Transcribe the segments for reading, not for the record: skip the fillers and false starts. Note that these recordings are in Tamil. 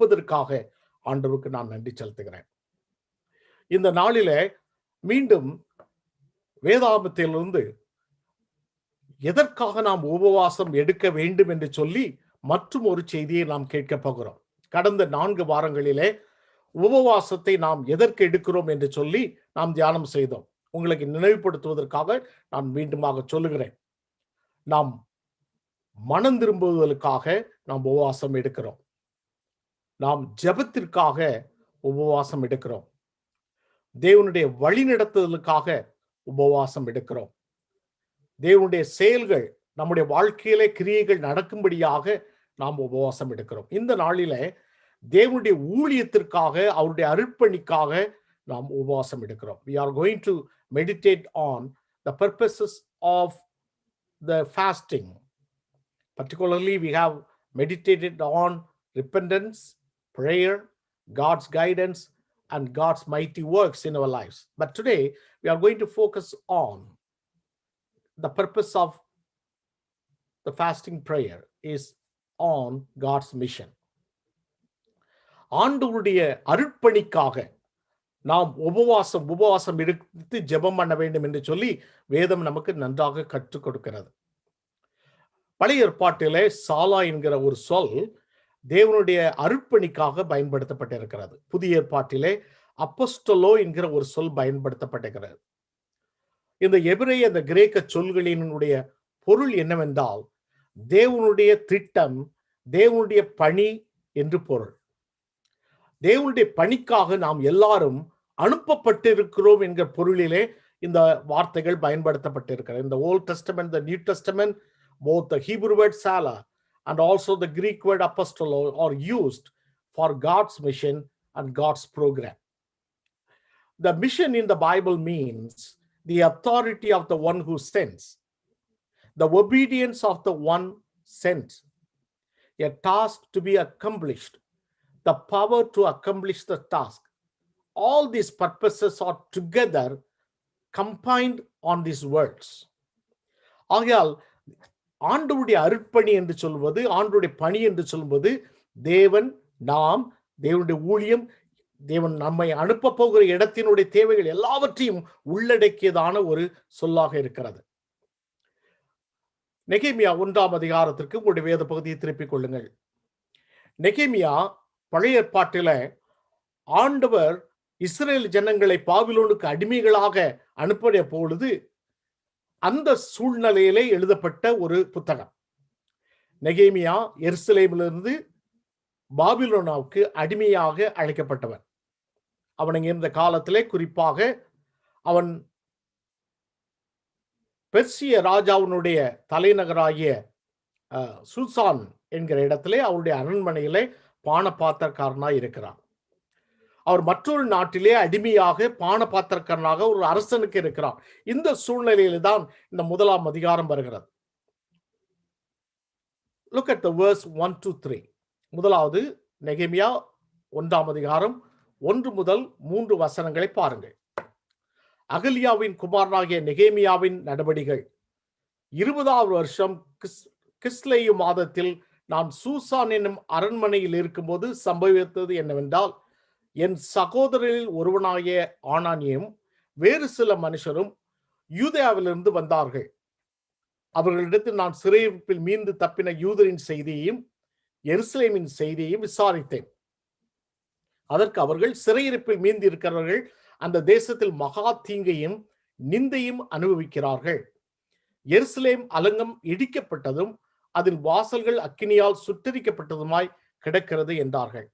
கொடுப்பதற்காக ஆண்டவருக்கு நான் நன்றி செலுத்துகிறேன். இந்த நாளிலே மீண்டும் வேதாகமத்திலிருந்து எதற்காக நாம் உபவாசம் எடுக்க வேண்டும் என்று சொல்லி மற்றும் ஒரு செய்தியை நாம் கேட்க போகிறோம். கடந்த 4 வாரங்களிலே உபவாசத்தை நாம் எதற்கு எடுக்கிறோம் என்று சொல்லி நாம் தியானம் செய்தோம். உங்களுக்கு நினைவுபடுத்துவதற்காக நான் மீண்டுமாக சொல்லுகிறேன். நாம் மனம் திரும்புவதற்காக நாம் உபவாசம் எடுக்கிறோம். நாம் ஜெபத்திற்காக உபவாசம் எடுக்கிறோம். தேவனுடைய வழிநடத்துதலுக்காக உபவாசம் எடுக்கிறோம். தேவனுடைய செயல்கள் நம்முடைய வாழ்க்கையிலே கிரியைகள் நடக்கும்படியாக நாம் உபவாசம் எடுக்கிறோம். இந்த நாளிலே தேவனுடைய ஊழியத்திற்காக அவருடைய அர்ப்பணிக்காக நாம் உபவாசம் எடுக்கிறோம். We are going to meditate on the purposes of the fasting. Particularly we have meditated on repentance, prayer, God's guidance and God's mighty works in our lives. But today we are going to focus on the purpose of the fasting prayer is on God's mission. ஆண்டவருடைய அர்ப்பணிக்காக நாம் உபவாசம் எடுத்து ஜெபம் பண்ண வேண்டும் என்று சொல்லி வேதம் நமக்கு நன்றாக கற்றுக் கொடுக்கிறது. பழைய ஏற்பாட்டிலே சாலா என்கிற ஒரு சொல் தேவனுடைய அர்ப்பணிக்காக பயன்படுத்தப்பட்டிருக்கிறது. புதிய ஏற்பாட்டிலே அப்போஸ்தலோ என்கிற ஒரு சொல் பயன்படுத்தப்பட்டிருக்கிறது. இந்த எபிரேய அந்த கிரேக்க சொல்களினுடைய பொருள் என்னவென்றால் தேவனுடைய திட்டம், தேவனுடைய பணி என்று பொருள். தேவனுடைய பணிக்காக நாம் எல்லாரும் அனுப்பப்பட்டிருக்கிறோம் என்கிற பொருளிலே இந்த வார்த்தைகள் பயன்படுத்தப்பட்டிருக்கிறது. இந்த old testament, the New Testament, both the Hebrew word sala and also the Greek word apostolo are used for God's mission and God's program. The mission in the Bible means the authority of the one who sends, the obedience of the one sent, a task to be accomplished, the power to accomplish the task. All these purposes are together combined on these words. ஆகையால் ஆண்டவருடைய அர்ப்பணி என்று சொல்வது, ஆண்டவருடைய பணி என்று சொல்வது தேவன், நாம், தேவனுடைய ஊழியம், தேவன் நம்மை அனுப்ப போகிற இடத்தினுடைய தேவைகள் எல்லாவற்றையும் உள்ளடக்கியதான ஒரு சொல்லாக இருக்கிறது. நெகேமியா 1ஆம் அதிகாரத்திற்கு உங்களுடைய வேத பகுதியை திருப்பிக் கொள்ளுங்கள். நெகேமியா பழைய ஏற்பாட்டில ஆண்டவர் இஸ்ரேல் ஜனங்களை பாபிலோனுக்கு அடிமைகளாக அனுப்பிய பொழுது அந்த சூழ்நிலையிலே எழுதப்பட்ட ஒரு புத்தகம். நெகேமியா எருசலேமிலிருந்து பாபிலோனாவுக்கு அடிமையாக அழைக்கப்பட்டவன். அவன் இருந்த காலத்திலே குறிப்பாக அவன் பெர்சிய ராஜாவினுடைய தலைநகராகிய சூசான் என்கிற இடத்திலே அவருடைய அரண்மனையிலே பானபாத்திரக்காரனாய் இருக்கிறான். அவர் மற்றொரு நாட்டிலே அடிமையாக பானபாத்திரக்காரனாக ஒரு அரசனுக்கு இருக்கிறான். இந்த சூழ்நிலையில தான் இந்த 1ஆம் அதிகாரம் வருகிறது. Look at the verse 1 to 3. முதலாவது நெகேமியா 1ஆம் அதிகாரம் 1 முதல் 3 வசனங்களை பாருங்கள். அகலியாவின் குமாரனாகிய நெகேமியாவின் நடபடிகள் 20வது வருஷம் கிஸ்லேயு மாதத்தில் நான் சூசான் என்னும் அரண்மனையில் இருக்கும்போது சம்பவித்தது என்னவென்றால், என் சகோதரரில் ஒருவனாகிய ஆனானியும் வேறு சில மனுஷரும் யூதேயாவிலிருந்து வந்தார்கள். அவர்களிடத்தில் நான் சிறையிருப்பில் மீண்டு தப்பின யூதரின் செய்தியையும் எருசலேமின் செய்தியையும் விசாரித்தேன். அதற்கு அவர்கள், சிறையிருப்பில் மீண்டு இருக்கிறவர்கள் அந்த தேசத்தில் மகா தீங்கையும் நிந்தையும் அனுபவிக்கிறார்கள். எருசலேம் அலங்கம் இடிக்கப்பட்டதும் அதில் வாசல்கள் அக்கினியால் சுட்டரிக்கப்பட்டதுமாய் கிடக்கிறது என்றார்கள்.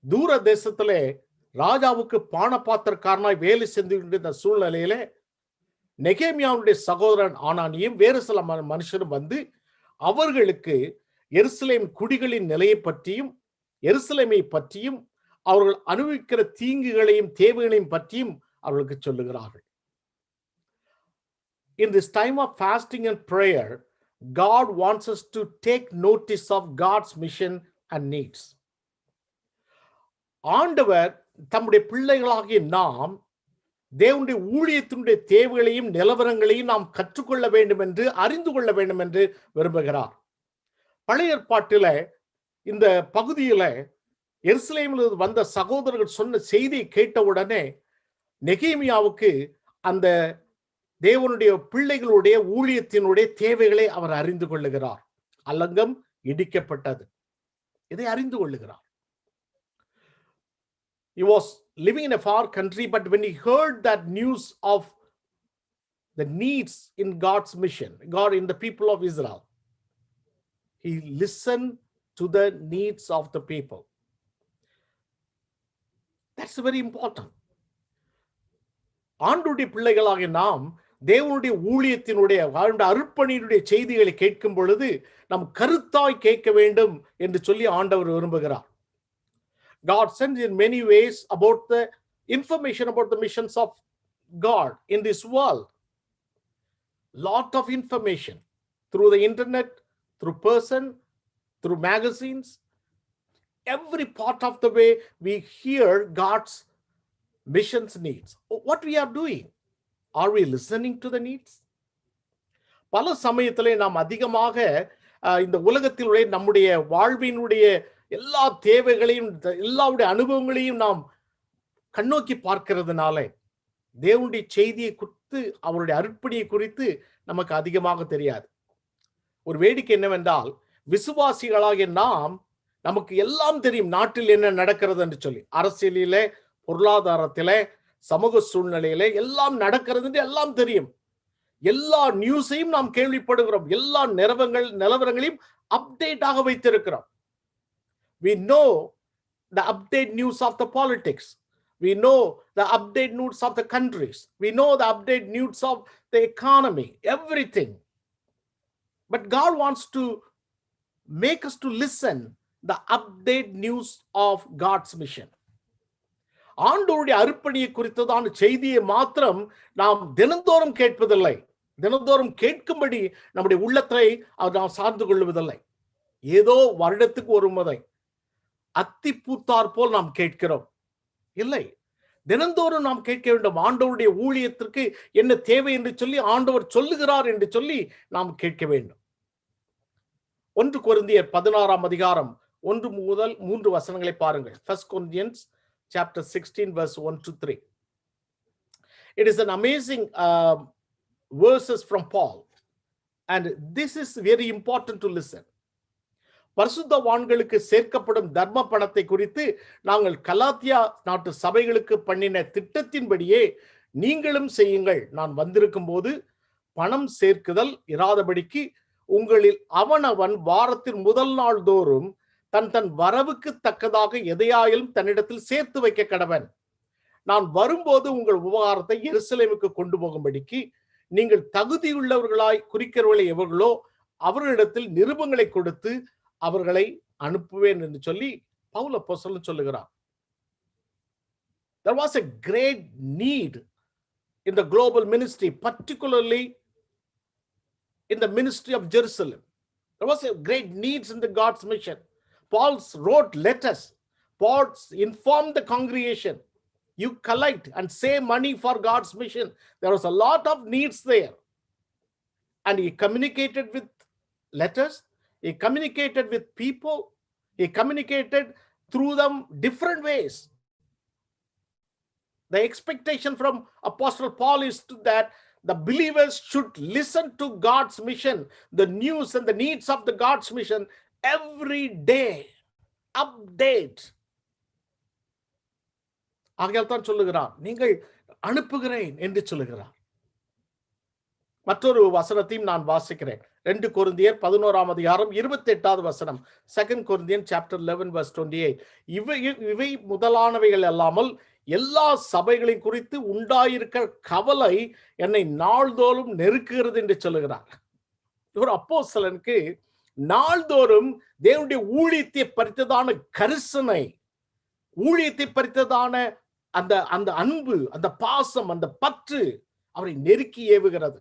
தூர தேசத்திலே ராஜாவுக்கு பானபாத்திரக்காரனாய் வேலை சென்று கொண்டிருந்த சூழ்நிலையிலே நெகேமியாவுடைய சகோதரன் ஆனானியும் வேறு சில மனுஷரும் வந்து அவர்களுக்கு எருசலேம் குடிகளின் நிலையை பற்றியும் எருசலேமை பற்றியும் அவர்கள் அனுபவிக்கிற தீங்குகளையும் தேவைகளையும் பற்றியும் அவர்களுக்கு சொல்லுகிறார்கள். In this time of fasting and prayer, God wants us to take notice of God's mission and needs. ஆண்டவர் தம்முடைய பிள்ளைகளாகிய நாம் தேவனுடைய ஊழியத்தினுடைய தேவைகளையும் நிலவரங்களையும் நாம் கற்றுக்கொள்ள வேண்டும் என்று, அறிந்து கொள்ள வேண்டும் என்று விரும்புகிறார். பழைய ஏற்பாட்டில இந்த பகுதியில எருசலேமில் வந்த சகோதரர்கள் சொன்ன செய்தியை கேட்டவுடனே நெகேமியாவுக்கு அந்த தேவனுடைய பிள்ளைகளுடைய ஊழியத்தினுடைய தேவைகளை அவர் அறிந்து கொள்ளுகிறார். அலங்கம் இடிக்கப்பட்டது, இதை அறிந்து கொள்ளுகிறார். He was living in a far country, but when he heard that news of the needs in God's mission, God in the people of Israel, he listened to the needs of the people. That's very important. ஆண்டுடைய பிள்ளைகளாக நாம் தேவனுடைய ஊழியத்தினுடைய அர்ப்பணியுடைய செய்திகளை கேட்கும் பொழுது நாம் கருத்தாய் கேட்க வேண்டும் என்று சொல்லி ஆண்டவர் விரும்புகிறார். God sends in many ways about the information about the missions of God in this world. Lot of information through the internet, through person, through magazines. Every part of the way we hear God's missions needs. What we are doing? Are we listening to the needs? பல சமயத்திலே நாம் அதிகமாக இந்த உலகத்தினுடைய நம்முடைய வாழ்வினுடைய எல்லா தேவைகளையும் எல்லாவுடைய அனுபவங்களையும் நாம் கண்ணோக்கி பார்க்கிறதுனால தேவனுடைய செய்தியை குறித்து அவருடைய அர்ப்பணியை குறித்து நமக்கு அதிகமாக தெரியாது. ஒரு வேடிக்கை என்னவென்றால், விசுவாசிகளாகிய நாம் நமக்கு எல்லாம் தெரியும், நாட்டில் என்ன நடக்கிறது என்று சொல்லி, அரசியலிலே, பொருளாதாரத்திலே, சமூக சூழ்நிலையிலே எல்லாம் நடக்கிறது என்று எல்லாம் தெரியும். எல்லா நியூஸையும் நாம் கேள்விப்படுகிறோம், எல்லா நிலவரங்களையும் அப்டேட்டாக வைத்திருக்கிறோம். We know the update news of the politics. We know the update news of the countries. We know the update news of the economy, everything. But God wants to make us to listen the update news of God's mission. ஆண்டவருடைய அர்ப்பணியை குறித்ததான செய்தியை மாத்திரம் நாம் தினந்தோறும் கேட்பதில்லை. தினந்தோறும் கேட்கும்படி நம்முடைய உள்ளத்தை நாம் சார்ந்து கொள்வதில்லை. ஏதோ வருடத்துக்கு ஒரு முறை அத்தி பூத்தார் போல் நாம் கேட்கிறோம். இல்லை, தினந்தோறும் நாம் கேட்க வேண்டும். ஆண்டவருடைய ஊழியத்திற்கு என்ன தேவை என்று சொல்லி ஆண்டவர் சொல்லுகிறார் என்று சொல்லி நாம் கேட்க வேண்டும். 1 கொரிந்தியர் 16 அதிகாரம் 1 முதல் 3 வசனங்களை பாருங்கள். 1 Corinthians chapter 16 verse 1 to 3. It is an amazing verses from Paul, and this is very important to listen. பரிசுத்தவான்களுக்கு சேர்க்கப்படும் தர்ம பணத்தை குறித்து நாங்கள் கலாத்தியா நாட்டு சபைகளுக்கு பண்ணின திட்டத்தின்படியே நீங்களும் செய்யுங்கள். நான் வந்திருக்கும் போது பணம் சேர்க்குதல் இராதபடிக்கு உங்களில் அவனவன் வாரத்தின் முதல் நாள் தோறும் தன் தன் வரவுக்கு தக்கதாக எதையாயிலும் தன்னிடத்தில் சேர்த்து வைக்க கடவன். நான் வரும்போது உங்கள் உபகாரத்தை எருசலேமுக்கு கொண்டு போகும்படிக்கு நீங்கள் தகுதியுள்ளவர்களாய் குறிக்கிறவர்களை எவர்களோ அவர்களிடத்தில் நிருபங்களை கொடுத்து அவர்களை அனுப்புவேன் என்று சொல்லி பவுல் அப்போஸ்தலன் சொல்லுகிறார். There was a great need in the global ministry, particularly in the ministry of Jerusalem. There was a great needs in the God's mission. Paul wrote letters. Paul informed the congregation, you collect and save money for God's mission. There was a lot of needs there. And he communicated with letters. He communicated with people. He communicated through them different ways. The expectation from Apostle Paul is that the believers should listen to God's mission, the news and the needs of the God's mission every day. Update. ஆகையால் தான் சொல்லுகிறார், நீங்கள் அனுப்புகிறேன் என்று சொல்லுகிறார். மற்றொரு வசனத்தையும் நான் வாசிக்கிறேன். 2 கொரிந்தியர் 11 அதிகாரம் 28 வசனம். 2 Corinthians chapter 11 verse 28. இவை முதலானவைகள் அல்லாமல் எல்லா சபைகளை குறித்து உண்டாயிருக்கிற கவலை என்னை நாள்தோறும் நெருக்குகிறது என்று சொல்லுகிறார். ஒரு அப்போஸ்தலனுக்கு நாள்தோறும் தேவனுடைய ஊழியத்தை பறித்ததான கரிசனை, ஊழியத்தை பறித்ததான அந்த அந்த அன்பு, அந்த பாசம், அந்த பற்று அவரை நெருக்கி ஏவுகிறது.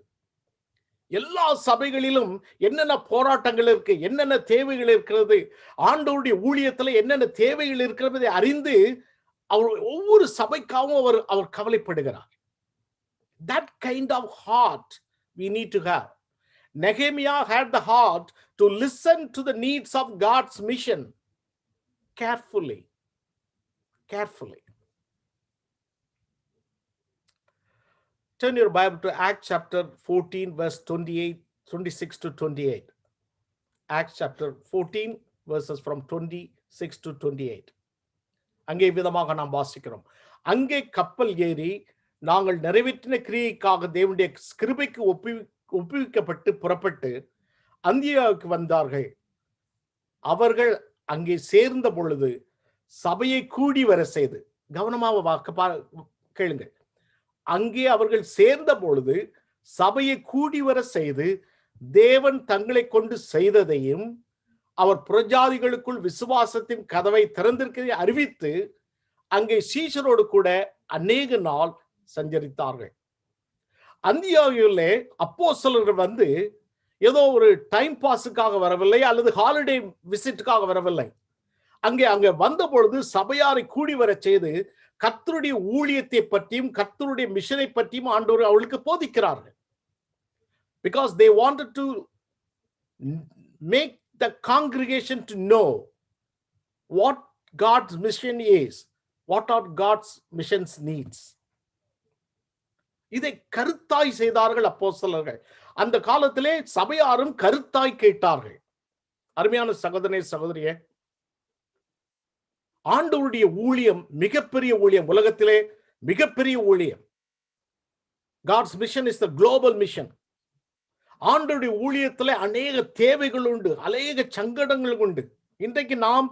எல்லா சபைகளிலும் என்னென்ன போராட்டங்கள் இருக்கு, என்னென்ன தேவைகள் இருக்கிறது, ஆண்டவருடைய ஊழியத்தில் என்னென்ன தேவைகள் இருக்கிறதை அறிந்து அவர் ஒவ்வொரு சபைக்காகவும் அவர் கவலைப்படுகிறார். That kind of heart we need to have. Nehemiah had the heart to listen to the needs of God's mission carefully. carefully. Turn your Bible to Acts chapter 14, verse 28, 26 to 28. Acts chapter 14, verses from 26 to 28. அங்கே விதமாக நாம் வாசிக்கிறோம். அங்கே கப்பல் ஏறி நாங்கள் நிறைவேற்றின கிரியைக்காக தேவனுடைய கிருபைக்கு ஒப்புவிக்கப்பட்டு புறப்பட்டு அந்தியோகியாவுக்கு வந்தார்கள். அவர்கள் அங்கே சேர்ந்த பொழுது சபையை கூடி வர செய்து, கவனமாக கேளுங்கள், அங்கே அவர்கள் சேர்ந்த பொழுது சபையை கூடி வர செய்து தேவன் தங்களை கொண்டு செய்ததையும் அவர் புறஜாதிகளுக்குள் விசுவாசத்தின் கதவை திறந்திருக்கிறதை அறிவித்து அங்கே சீஷரோடு கூட அநேக நாள் சஞ்சரித்தார்கள். அந்தியோகியாவிலே அப்போஸ்தலர்கள் வந்து ஏதோ ஒரு டைம் பாஸுக்காக வரவில்லை, அல்லது ஹாலிடே விசிட்டுக்காக வரவில்லை. அங்கே வந்த பொழுது சபையாரை கூடி வர செய்து கர்த்தருடைய ஊழியத்தை பற்றியும் கர்த்தருடைய மிஷனை பற்றியும் ஆண்டவர் அவளுக்கு போதிக்கிறார்கள். Because they wanted to make the congregation to know what God's mission is, what are God's mission's needs. இதை கருத்தாய் செய்தார்கள் அப்போஸ்தலர்கள். அந்த காலத்திலே சபையாரும் கருத்தாய் கேட்டார்கள். அருமையான சகோதரனே சகோதரியே, ஆண்டவருடைய ஊழியம் மிகப்பெரிய ஊழியம், உலகத்திலே மிகப்பெரிய ஊழியம். God's mission is the global mission. ஆண்டவருடைய ஊழியத்திலே அநேக தேவைகள் உண்டு, அநேக சங்கடங்கள் உண்டு. இன்றைக்கு நாம்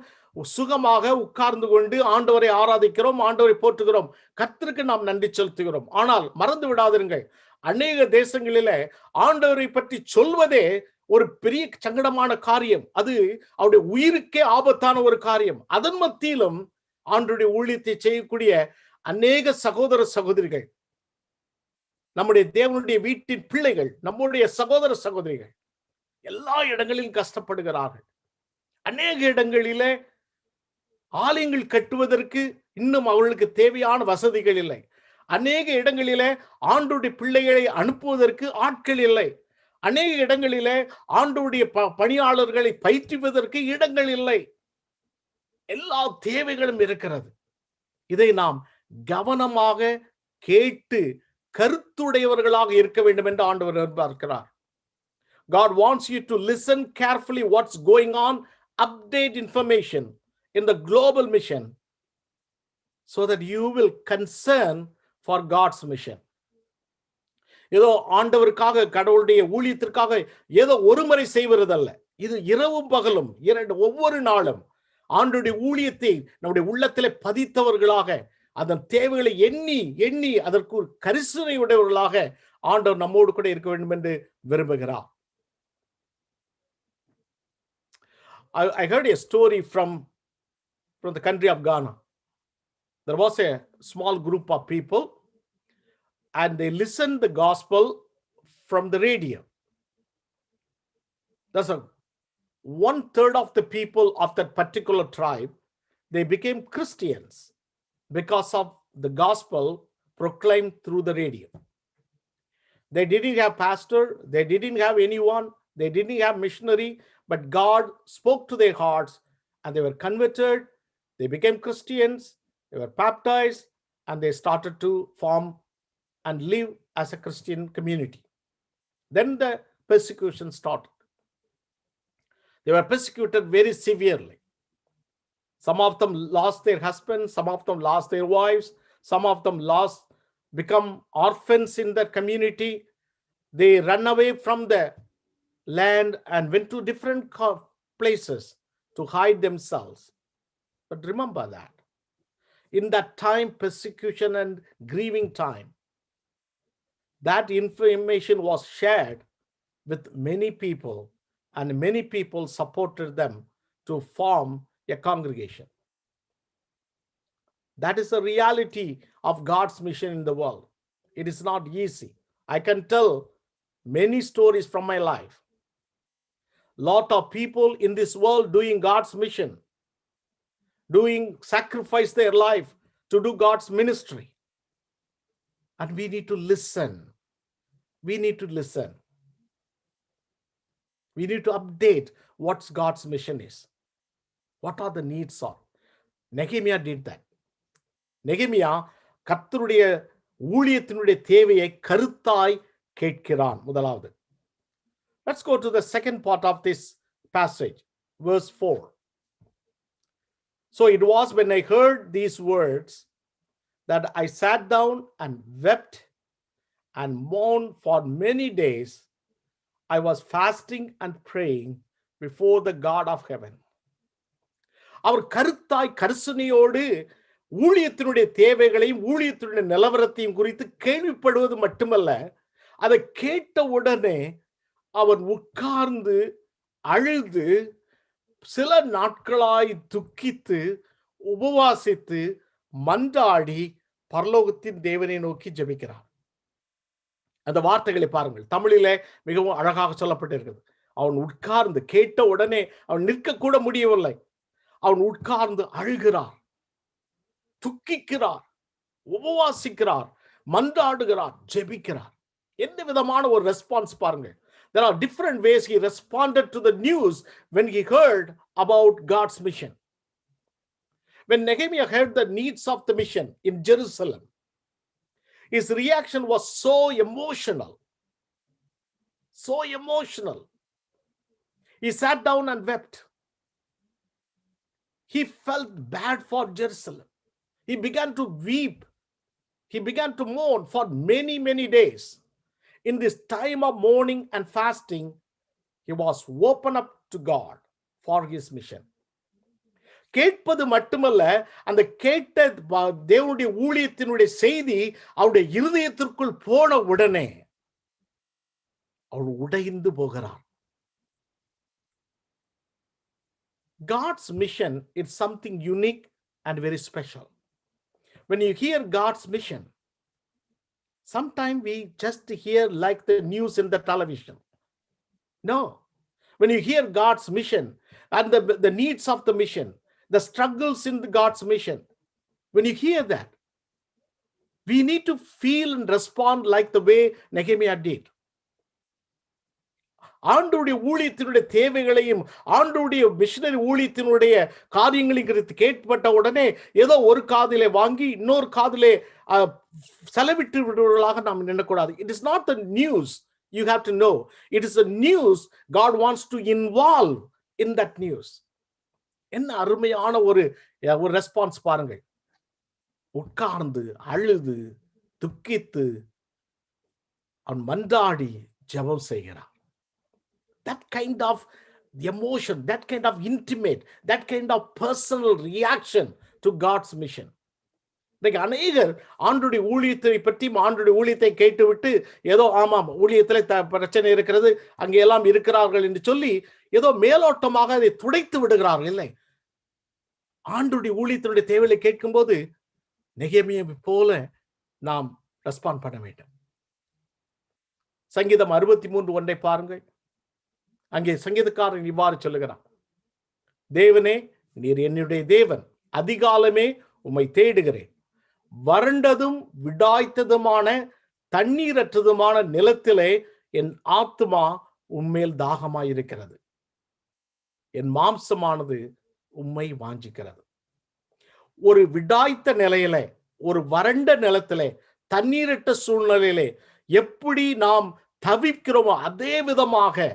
சுகமாக உட்கார்ந்து கொண்டு ஆண்டவரை ஆராதிக்கிறோம், ஆண்டவரை போற்றுகிறோம், கர்த்தருக்கு நாம் நன்றி செலுத்துகிறோம். ஆனால் மறந்து விடாதிருங்கள், அநேக தேசங்களிலே ஆண்டவரை பற்றி சொல்வதே ஒரு பெரிய சங்கடமான காரியம். அது அவருடைய உயிருக்கே ஆபத்தான ஒரு காரியம். அதன் மத்தியிலும் ஆண்டவருடைய ஊழியத்தை செய்யக்கூடிய அநேக சகோதர சகோதரிகள், நம்முடைய தேவனுடைய வீட்டின் பிள்ளைகள், நம்முடைய சகோதர சகோதரிகள் எல்லா இடங்களிலும் கஷ்டப்படுகிறார்கள். அநேக இடங்களிலே ஆலயங்கள் கட்டுவதற்கு இன்னும் அவர்களுக்கு தேவையான வசதிகள் இல்லை. அநேக இடங்களிலே ஆண்டவருடைய பிள்ளைகளை அனுப்புவதற்கு ஆட்கள் இல்லை. அநேக இடங்களிலே ஆண்டவருடைய பணியாளர்களை பயிற்றுவதற்கு இடங்கள் இல்லை. எல்லா தேவைகளும் இருக்கிறது. இதை நாம் கவனமாக கேட்டு கருத்துடையவர்களாக இருக்க வேண்டும் என்று ஆண்டவர் எதிர்பார்க்கிறார். God wants you to listen carefully what's going on, update information in the global mission so that you will concern for God's mission. ஏதோ ஆண்டவருக்காக கடவுளுடைய ஊழியத்திற்காக ஏதோ ஒரு முறை செய்வதல்ல. இது இரவும் பகலும் ஒவ்வொரு நாளும் ஆண்டவருடைய ஊழியத்தை நம்முடைய உள்ளத்திலே பதித்தவர்களாக, அதன் தேவைகளை எண்ணி எண்ணி அதற்கு ஒரு கரிசனை உடையவர்களாக ஆண்டவர் நம்மோடு கூட இருக்க வேண்டும் என்று விரும்புகிறார். I heard a story from the country of Ghana. There was a small group of people and they listened the gospel from the radio. That's 1/3 of the people of that particular tribe, they became Christians because of the gospel proclaimed through the radio. They didn't have pastor, they didn't have anyone, they didn't have missionary, but God spoke to their hearts and they were converted, they became Christians, they were baptized, and they started to form and live as a Christian community. Then the persecution started. They were persecuted very severely. Some of them lost their husbands, some of them lost their wives, some of them become orphans in the community. They ran away from the land and went to different places to hide themselves. But remember that in that time, persecution and grieving time, that information was shared with many people, and many people supported them to form a congregation. That is the reality of God's mission in the world. It is not easy. I can tell many stories from my life. Lot of people in this world doing God's mission, sacrifice their life to do God's ministry. And we need to listen. We need to listen. We need to update what God's mission is. What are the needs are. Nehemiah did that. நெகேமியா கர்த்தருடைய ஊழியத்தினுடைய தேவையை கருத்தாய் கேட்கிறான். முதலாவது. Let's go to the second part of this passage, verse 4. So it was when I heard these words that I sat down and wept and mourned for many days. I was fasting and praying before the God of heaven. அவர் கருத்தாய் கரிசனையோடு ஊழியத்தினுடைய தேவைகளையும் ஊழியத்தினுடைய நிலவரத்தையும் குறித்து கேள்விப்படுவது மட்டுமல்ல, அதை கேட்ட உடனே அவர் உட்கார்ந்து அழுது சில நாட்களாய் துக்கித்து உபவாசித்து மன்றாடி பரலோகத்தின் தேவனை நோக்கி ஜெபிக்கிறார். அந்த வார்த்தைகளை பாருங்கள், தமிழிலே மிகவும் அழகாக சொல்லப்பட்டிருக்கிறது. அவன் உட்கார்ந்து கேட்ட உடனே அவன் நிற்க கூட முடியவில்லை. அவன் உட்கார்ந்து அழுகிறார், துக்கிக்கிறார், உபவாசிக்கிறார், மன்றாடுகிறார், ஜெபிக்கிறார். எந்த விதமான ஒரு ரெஸ்பான்ஸ் பாருங்கள். There are different ways he responded to the news when he heard about God's mission. When Nehemiah heard the needs of the mission in Jerusalem, his reaction was so emotional. So emotional. He sat down and wept. He felt bad for Jerusalem. He began to weep. He began to mourn for many, many days. In this time of mourning and fasting, he was open up to God for his mission. கேட்பது மட்டுமல்ல, அந்த கேட்ட தேவனுடைய ஊழியத்தினுடைய செய்தி அவருடைய இருதயத்திற்குள் போன உடனே அவர் உடைந்து போகிறார். God's mission is something unique and very special. When you hear God's mission, sometimes we just hear like the news in the television. No. When you hear God's mission and the needs of the mission, the struggles in God's mission, when you hear that, we need to feel and respond like the way Nehemiah did. ஆண்டவருடைய ஊழியத்தினுடைய தேவைகளையும் ஆண்டவருடைய மிஷனரி ஊழியத்தினுடைய காரியங்களையும் குறித்து கேட்பட்ட உடனே ஏதோ ஒரு காதிலே வாங்கி இன்னொரு காதிலே செலவிட்டு விடுவதாக நாம் நினைக்கக்கூடாது. It is not the news you have to know. It is the news God wants to involve in that news. என்ன அருமையான ஒரு ரெஸ்பான்ஸ் பாருங்கள். உட்கார்ந்து அழுது துக்கித்து அவன் மன்றாடி ஜெபம் செய்கிறான். That kind of emotion, that kind of intimate, that kind of personal reaction to God's mission. இன்னைக்கு அநேகர் ஆண்டுடைய ஊழியத்தை பற்றி ஆண்டுடைய ஊழியத்தை கேட்டுவிட்டு ஏதோ ஆமாம் ஊழியத்தில் பிரச்சனை இருக்கிறது, அங்கே எல்லாம் இருக்கிறார்கள் என்று சொல்லி ஏதோ மேலோட்டமாக அதை துடைத்து விடுகிறார்கள். இல்லை, ஆண்டுடைய ஊழியத்தினுடைய தேவையை கேட்கும் போது நெகேமியாவை போல நாம் ரெஸ்பாண்ட் பண்ண வேண்டும். சங்கீதம் 63:1 பாருங்கள். அங்கே சங்கீதக்காரன் இவ்வாறு சொல்லுகிறான், தேவனே நீர் என்னுடைய தேவன், அதிகாலமே உம்மை தேடுகிறேன், வறண்டதும் விடாய்த்ததுமான தண்ணீரற்றதுமான நிலத்திலே என் ஆத்துமா உம்மேல் தாகமாயிருக்கிறது, என் மாம்சமானது உம்மை வாஞ்சிக்கிறது. ஒரு விடாய்த்த நிலையிலே, ஒரு வறண்ட நிலத்திலே, தண்ணீரற்ற சூழ்நிலையிலே எப்படி நாம் தவிக்கிறோமோ அதே விதமாக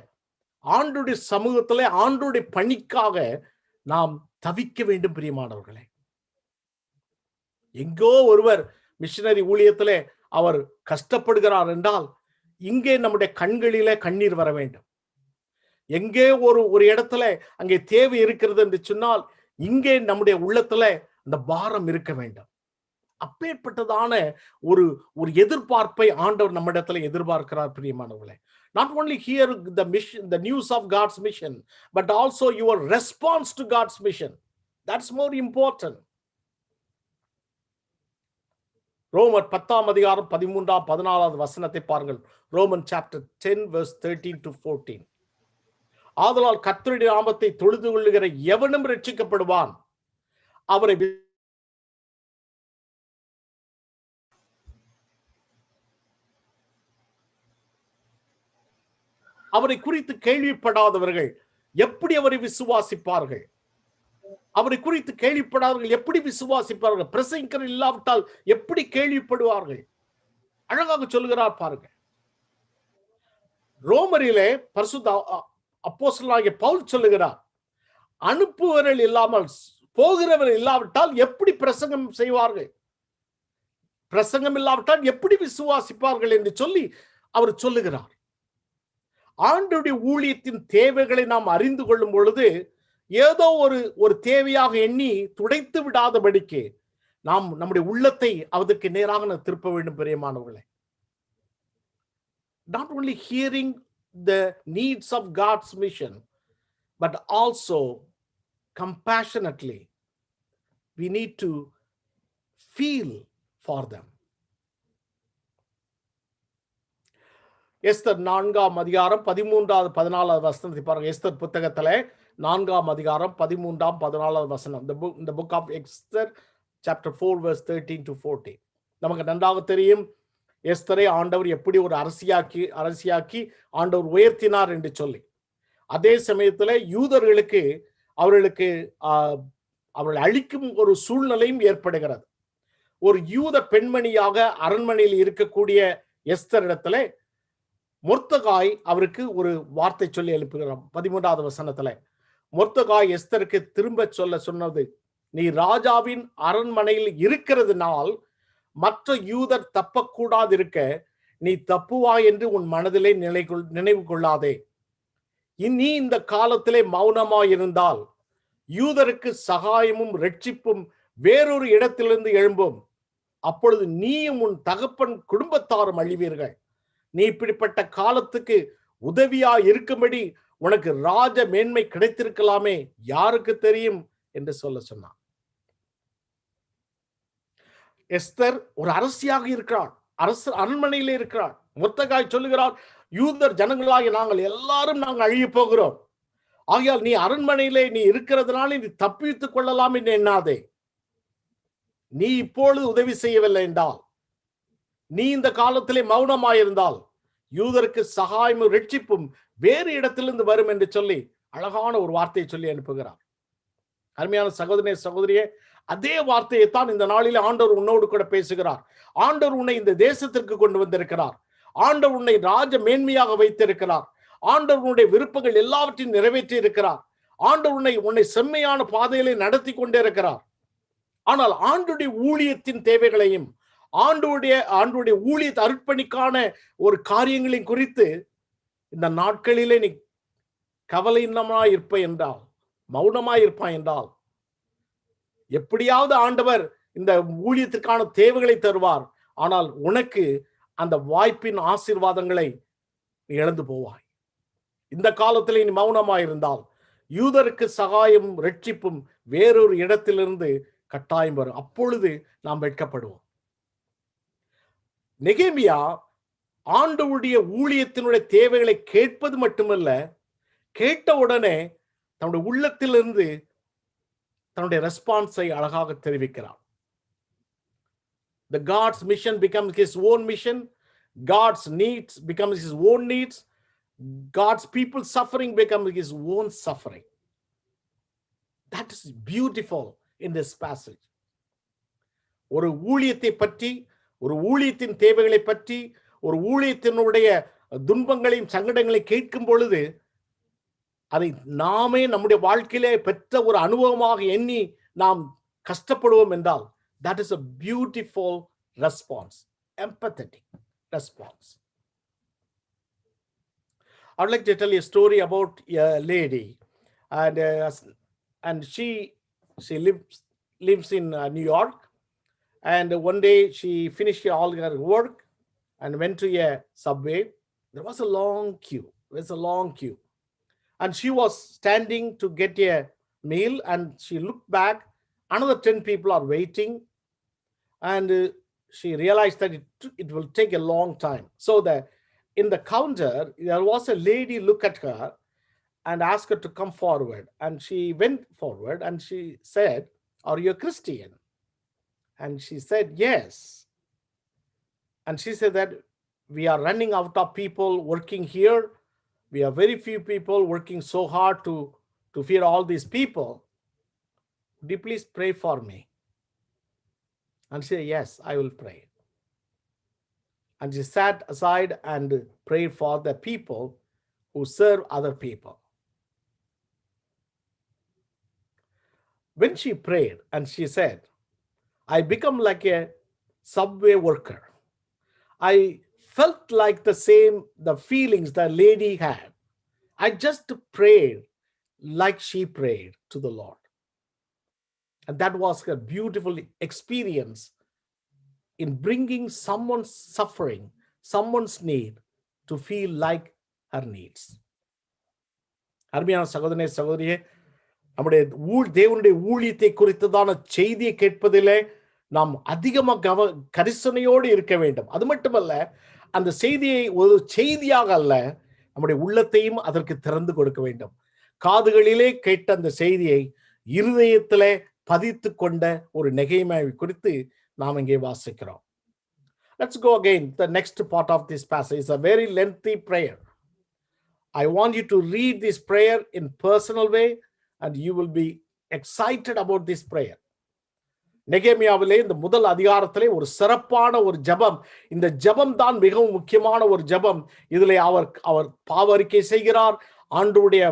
ஆண்டுடைய சமூகத்திலே ஆண்டுடைய பணிக்காக நாம் தவிக்க வேண்டும். பிரியமானவர்களே, எங்கோ ஒருவர் மிஷனரி ஊழியத்திலே அவர் கஷ்டப்படுகிறார் என்றால் இங்கே நம்முடைய கண்களிலே கண்ணீர் வர வேண்டும். எங்கே ஒரு இடத்துல அங்கே தேவை இருக்கிறது என்று சொன்னால் இங்கே நம்முடைய உள்ளத்துல அந்த பாரம் இருக்க வேண்டும். அப்பேற்பட்டதான ஒரு எதிர்பார்ப்பை ஆண்டவர் நம்மிடத்துல எதிர்பார்க்கிறார். பிரியமானவர்களே, not only hear the mission, the news of God's mission, but also your response to God's mission. That's more important. ரோமர் 10:13-14 பாருங்கள். Roman chapter 10 verse 13 to 14. ஆதலால் கர்த்தருடைய நாமத்தை தொழுது கொள்ளுகிற எவனும் ரட்சிக்கப்படுவான், அவரை குறித்து கேள்விப்படாதவர்கள் எப்படி அவரை விசுவாசிப்பார்கள்? அவரை குறித்து கேள்விப்படாதவர்கள் எப்படி விசுவாசிப்பார்கள்? பிரசங்கிக்கர் இல்லாவிட்டால் எப்படி கேள்விப்படுவார்கள்? அழகாக சொல்லுகிறார் பாருங்க. ரோமரிலே பரிசுத்த அப்போஸ்தலனாகிய பவுல் சொல்லுகிறார், அனுப்புவர்கள் இல்லாமல் போகிறவர் இல்லாவிட்டால் எப்படி பிரசங்கம் செய்வார்கள்? பிரசங்கம் இல்லாவிட்டால் எப்படி விசுவாசிப்பார்கள் என்று சொல்லி அவர் சொல்லுகிறார். ஆண்டவருடைய ஊழியத்தின் தேவைகளை நாம் அறிந்து கொள்ளும் பொழுது ஏதோ ஒரு தேவையாக எண்ணி துடைத்து விடாதபடிக்கு நாம் நம்முடைய உள்ளத்தை அதற்கு நேராக திருப்ப வேண்டும். பிரியமானவர்களே, not only hearing the needs of God's mission, but also compassionately we need to feel for them. Esther 4ஆம் அதிகாரம் 13வது 14வது வசனத்தை பாருங்க. எஸ்தர் புத்தகத்திலே 4ஆம் அதிகாரம் 13ஆம் 14வது வசனம். the book of Esther chapter 4 verse 13 to 14. நமக்கு நன்றாக தெரியும் எஸ்தரை ஆண்டவர் எப்படி ஒரு அரசியாக்கி ஆண்டவர் உயர்த்தினார் என்று சொல்லி. அதே சமயத்தில் யூதர்களுக்கு அவர்கள் அழிக்கும் ஒரு சூழ்நிலையும் ஏற்படுகிறது. ஒரு யூத பெண்மணியாக அரண்மனையில் இருக்கக்கூடிய எஸ்தர் இடத்துல மொர்தெகாய் அவருக்கு ஒரு வார்த்தை சொல்லி எழுப்புகிறார். 13வது வசனத்துல மொர்தெகாய் எஸ்தருக்கு திரும்ப சொன்னது, நீ ராஜாவின் அரண்மனையில் இருக்கிறதுனால் மற்ற யூதர் தப்பக்கூடாது இருக்க நீ தப்புவாய் என்று உன் மனதிலே நினைவு கொள்ளாதே. நீ இந்த காலத்திலே மௌனமாயிருந்தால் யூதருக்கு சகாயமும் ரட்சிப்பும் வேறொரு இடத்திலிருந்து எழும்பும். அப்பொழுது நீயும் உன் தகப்பன் குடும்பத்தாரும் அழிவீர்கள். நீ இப்படிப்பட்ட காலத்துக்கு உதவியா இருக்கும்படி உனக்கு ராஜ மேன்மை கிடைத்திருக்கலாமே, யாருக்கு தெரியும் என்று சொன்னான். எஸ்தர் ஒரு அரசியாக இருக்கிறாள், அரண்மனையிலே இருக்கிறாள். மொர்தெகாய் சொல்லுகிறார், யூதர் ஜனங்களாகி நாங்கள் எல்லாரும் நாங்கள் அழிய போகிறோம். ஆகையால் நீ அரண்மனையிலே நீ இருக்கிறதுனால நீ தப்பித்துக் கொள்ளலாம் என்று எண்ணாதே. நீ இப்பொழுது உதவி செய்யவில்லை என்றால், நீ இந்த காலத்திலே மௌனமாயிருந்தால் யூதருக்கு சகாயமும் ரட்சிப்பும் வேறு இடத்திலிருந்து வரும் என்று சொல்லி அழகான ஒரு வார்த்தையை சொல்லி அனுப்புகிறார். அருமையான சகோதரியே, அதே வார்த்தையை தான் இந்த நாளிலே ஆண்டவர் உன்னோடு கூட பேசுகிறார். ஆண்டவர் உன்னை இந்த தேசத்திற்கு கொண்டு வந்திருக்கிறார். ஆண்டவர் உன்னை ராஜ மேன்மையாக வைத்திருக்கிறார். ஆண்டவர் உன்னுடைய விருப்பங்கள் எல்லாவற்றையும் நிறைவேற்றி இருக்கிறார். ஆண்டவர் உன்னை செம்மையான பாதையிலே நடத்தி கொண்டே இருக்கிறார். ஆனால் ஆண்டுடைய ஊழியத்தின் தேவைகளையும் ஆண்டுடைய ஊழிய அர்ப்பணிக்கான ஒரு காரியங்களின் குறித்து இந்த நாட்களிலே நீ கவலையினமாய் இருப்பாய் என்றால், மௌனமாய் இருப்பாய் என்றால், எப்படியாவது ஆண்டவர் இந்த ஊழியத்திற்கான தேவைகளை தருவார். ஆனால் உனக்கு அந்த வாய்ப்பின் ஆசீர்வாதங்களை நீ இழந்து போவாய். இந்த காலத்தில் நீ மௌனமாயிருந்தால் யூதருக்கு சகாயம் ரட்சிப்பும் வேறொரு இடத்திலிருந்து கட்டாயம் வரும். அப்பொழுது நாம் வெட்கப்படுவோம். நெகேமியா ஆண்டவருடைய ஊழியத்தினுடைய தேவைகளை கேட்பது மட்டுமல்ல, கேட்ட உடனே தன்னுடைய உள்ளத்திலிருந்து தன்னுடைய ரெஸ்பான்ஸை அழகாக தெரிவிக்கிறார். The God's mission becomes his own mission. God's needs becomes his own needs. God's people's suffering becomes his own suffering. That is beautiful in this passage. ஒரு ஊழியத்தை பற்றி, ஒரு ஊழியத்தின் தேவைகளை பற்றி, ஒரு ஊழியத்தினுடைய துன்பங்களையும் சங்கடங்களையும் கேட்கும் பொழுது அதை நாமே நம்முடைய வாழ்க்கையிலே பெற்ற ஒரு அனுபவமாக எண்ணி நாம் கஷ்டப்படுவோம் என்றால், that is a beautiful response, empathetic response. I would like to tell you a story about a lady, and she lives in New York, and one day she finished all her work and went to a subway. There was a long queue, and she was standing to get a meal, and she looked back, another 10 people are waiting, and she realized that it will take a long time. So in the counter there was a lady look at her and asked her to come forward, and she went forward and she said, "Are you a Christian?" And she said, "Yes." And she said that we are running out of people working here. We are very few people working so hard to feed all these people. would you please pray for me? And she said, yes, I will pray. And she sat aside and prayed for the people who serve other people. When she prayed and she said, I become like a subway worker. I felt like the feelings the lady had. I just prayed like she prayed to the Lord. And that was a beautiful experience in bringing someone's suffering, someone's need to feel like her needs. அருமையான சகோதரனே சகோதரியே, நம்முடைய தேவனுடைய ஊழியத்தை குறித்ததான செய்தியை கேட்பதிலே நாம் அதிகமாக கரிசனையோடு இருக்க வேண்டும். அது மட்டுமல்ல, அந்த செய்தியை ஒரு செய்தியாக அல்ல, நம்முடைய உள்ளத்தையும் அதற்கு திறந்து கொடுக்க வேண்டும். காதுகளிலே கேட்ட அந்த செய்தியை இருதயத்திலே பதித்து கொண்ட ஒரு நெகேமியா குறித்து நாம் இங்கே வாசிக்கிறோம். Let's go again. The next part of this passage is a very lengthy prayer. I want you to read this prayer in personal way and you will be excited about this prayer. நெகேமியாவிலே இந்த முதல் அதிகாரத்திலே ஒரு சிறப்பான ஒரு ஜெபம். இந்த ஜெபம் தான் மிகவும் முக்கியமான ஒரு ஜெபம். இதிலே அவர் பாவ அறிக்கை செய்கிறார், ஆண்டவருடைய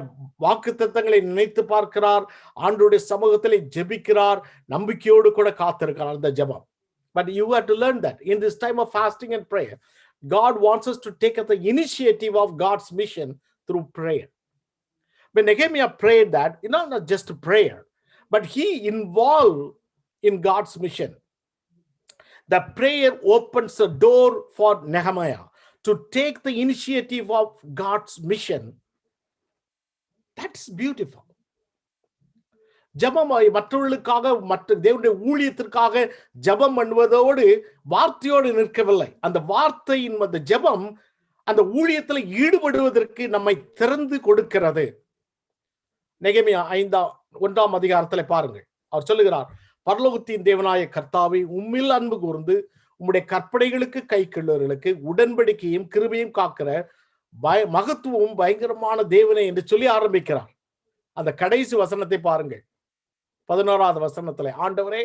வாக்குத்தத்தங்களை நினைத்து பார்க்கிறார், ஆண்டவருடைய சமூகத்திலே ஜெபிக்கிறார், நம்பிக்கையோடு கூட காத்திருக்கிறார் அந்த ஜெபம். But you have to learn that in this time of fasting and prayer, God wants us to take up the initiative of God's mission through prayer. When Nehemiah prayed that, not just a prayer, but he involved in God's mission. The prayer opens the door for Nehemiah to take the initiative of God's mission. That's beautiful. ஜெபம் மற்றவர்களுக்காக, மற்ற தேவனுடைய ஊழியத்திற்காக ஜெபம் பண்ணுவதோடு வார்த்தையோடு நிற்கவில்லை. அந்த வார்த்தையின் அந்த ஜெபம் அந்த ஊழியத்தில் ஈடுபடுவதற்கு நம்மை திறந்து கொடுக்கிறது. நெகேமியா 1ஆம் அதிகாரத்தில் பாருங்கள், அவர் சொல்லுகிறார், பரலோகத்தின் தேவனாய கர்த்தாவே, உம்மில் அன்பு கூர்ந்து உம்முடைய கற்பனைகளுக்கு கை கொள்ளுவர்களுக்கு உடன்படிக்கையும் கிருபையும் காக்கிற மகத்துவம் பயங்கரமான தேவனே என்று சொல்லி ஆரம்பிக்கிறார். அந்த கடைசி வசனத்தை பாருங்கள், 11வது வசனத்திலே, ஆண்டவரே,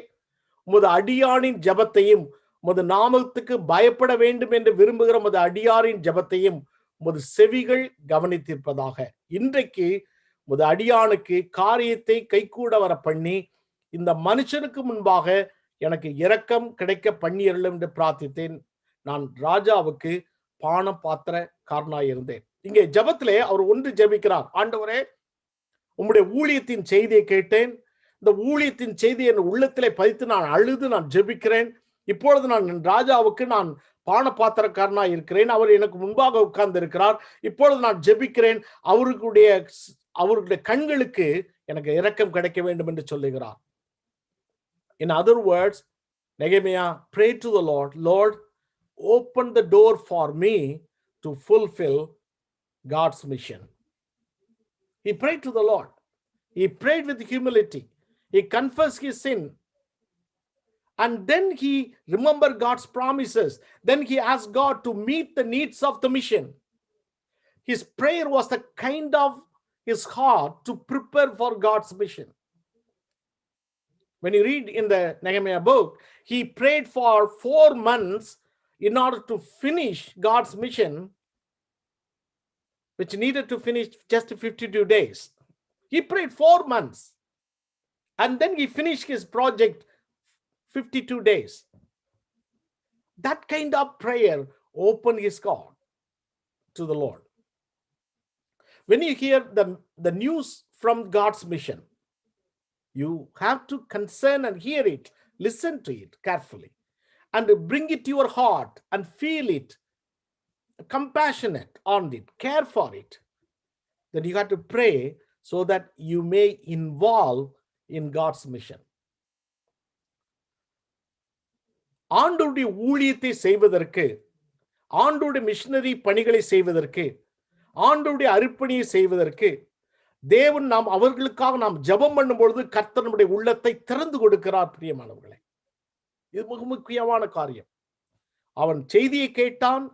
உமது அடியானின் ஜெபத்தையும் உமது நாமத்துக்கு பயப்பட வேண்டும் என்று விரும்புகிற உமது அடியாரின் ஜெபத்தையும் உமது செவிகள் கவனித்திருப்பதாக. இன்றைக்கு உமது அடியானுக்கு காரியத்தை கைகூட வர பண்ணி இந்த மனுஷனுக்கு முன்பாக எனக்கு இரக்கம் கிடைக்க பண்ணியருளும் என்று பிரார்த்தித்தேன். நான் ராஜாவுக்கு பான பாத்திர காரனாய் இருந்தேன். இங்கே ஜெபத்திலே அவர் ஒன்று ஜெபிக்கிறார், ஆண்டவரே, உம்முடைய ஊழியத்தின் செய்தியை கேட்டேன், இந்த ஊழியத்தின் செய்தி என் உள்ளத்திலே பதித்து நான் அழுது நான் ஜெபிக்கிறேன். இப்பொழுது நான் ராஜாவுக்கு நான் பான பாத்திரக்காரனாய் இருக்கிறேன், அவர் எனக்கு முன்பாக உட்கார்ந்து இருக்கிறார், இப்பொழுது நான் ஜெபிக்கிறேன், அவருடைய கண்களுக்கு எனக்கு இரக்கம் கிடைக்க வேண்டும் என்று சொல்லுகிறார். In other words, Nehemiah prayed to the Lord, Lord, open the door for me to fulfill God's mission. He prayed to the Lord. He prayed with humility. He confessed his sin. And then he remembered God's promises. Then he asked God to meet the needs of the mission. His prayer was the kind of his heart to prepare for God's mission. When you read in the Nehemiah book, he prayed for 4 months in order to finish God's mission, which needed to finish just 52 days. He prayed 4 months. And then he finished his project 52 days. That kind of prayer opened his heart to the Lord. When you hear the news from God's mission, you have to concern and hear it, listen to it carefully, and bring it to your heart and feel it, compassionate on it, care for it. Then you have to pray so that you may involve in God's mission. ஆண்டவருடைய ஊழியத்தை செய்வதற்கு, ஆண்டவருடைய மிஷனரி பணிகளை செய்வதற்கு, ஆண்டவருடைய அர்ப்பணியை செய்வதற்கு தேவன் அவர்களுக்காக நாம் ஜெபம் பண்ணும் பொழுது கர்த்தர் நம்முடைய உள்ளத்தை திறந்து கொடுக்கிறார். பிரியமானவர்களே, இது மிக முக்கியமான காரியம். அவன் செய்தியை கேட்டான்,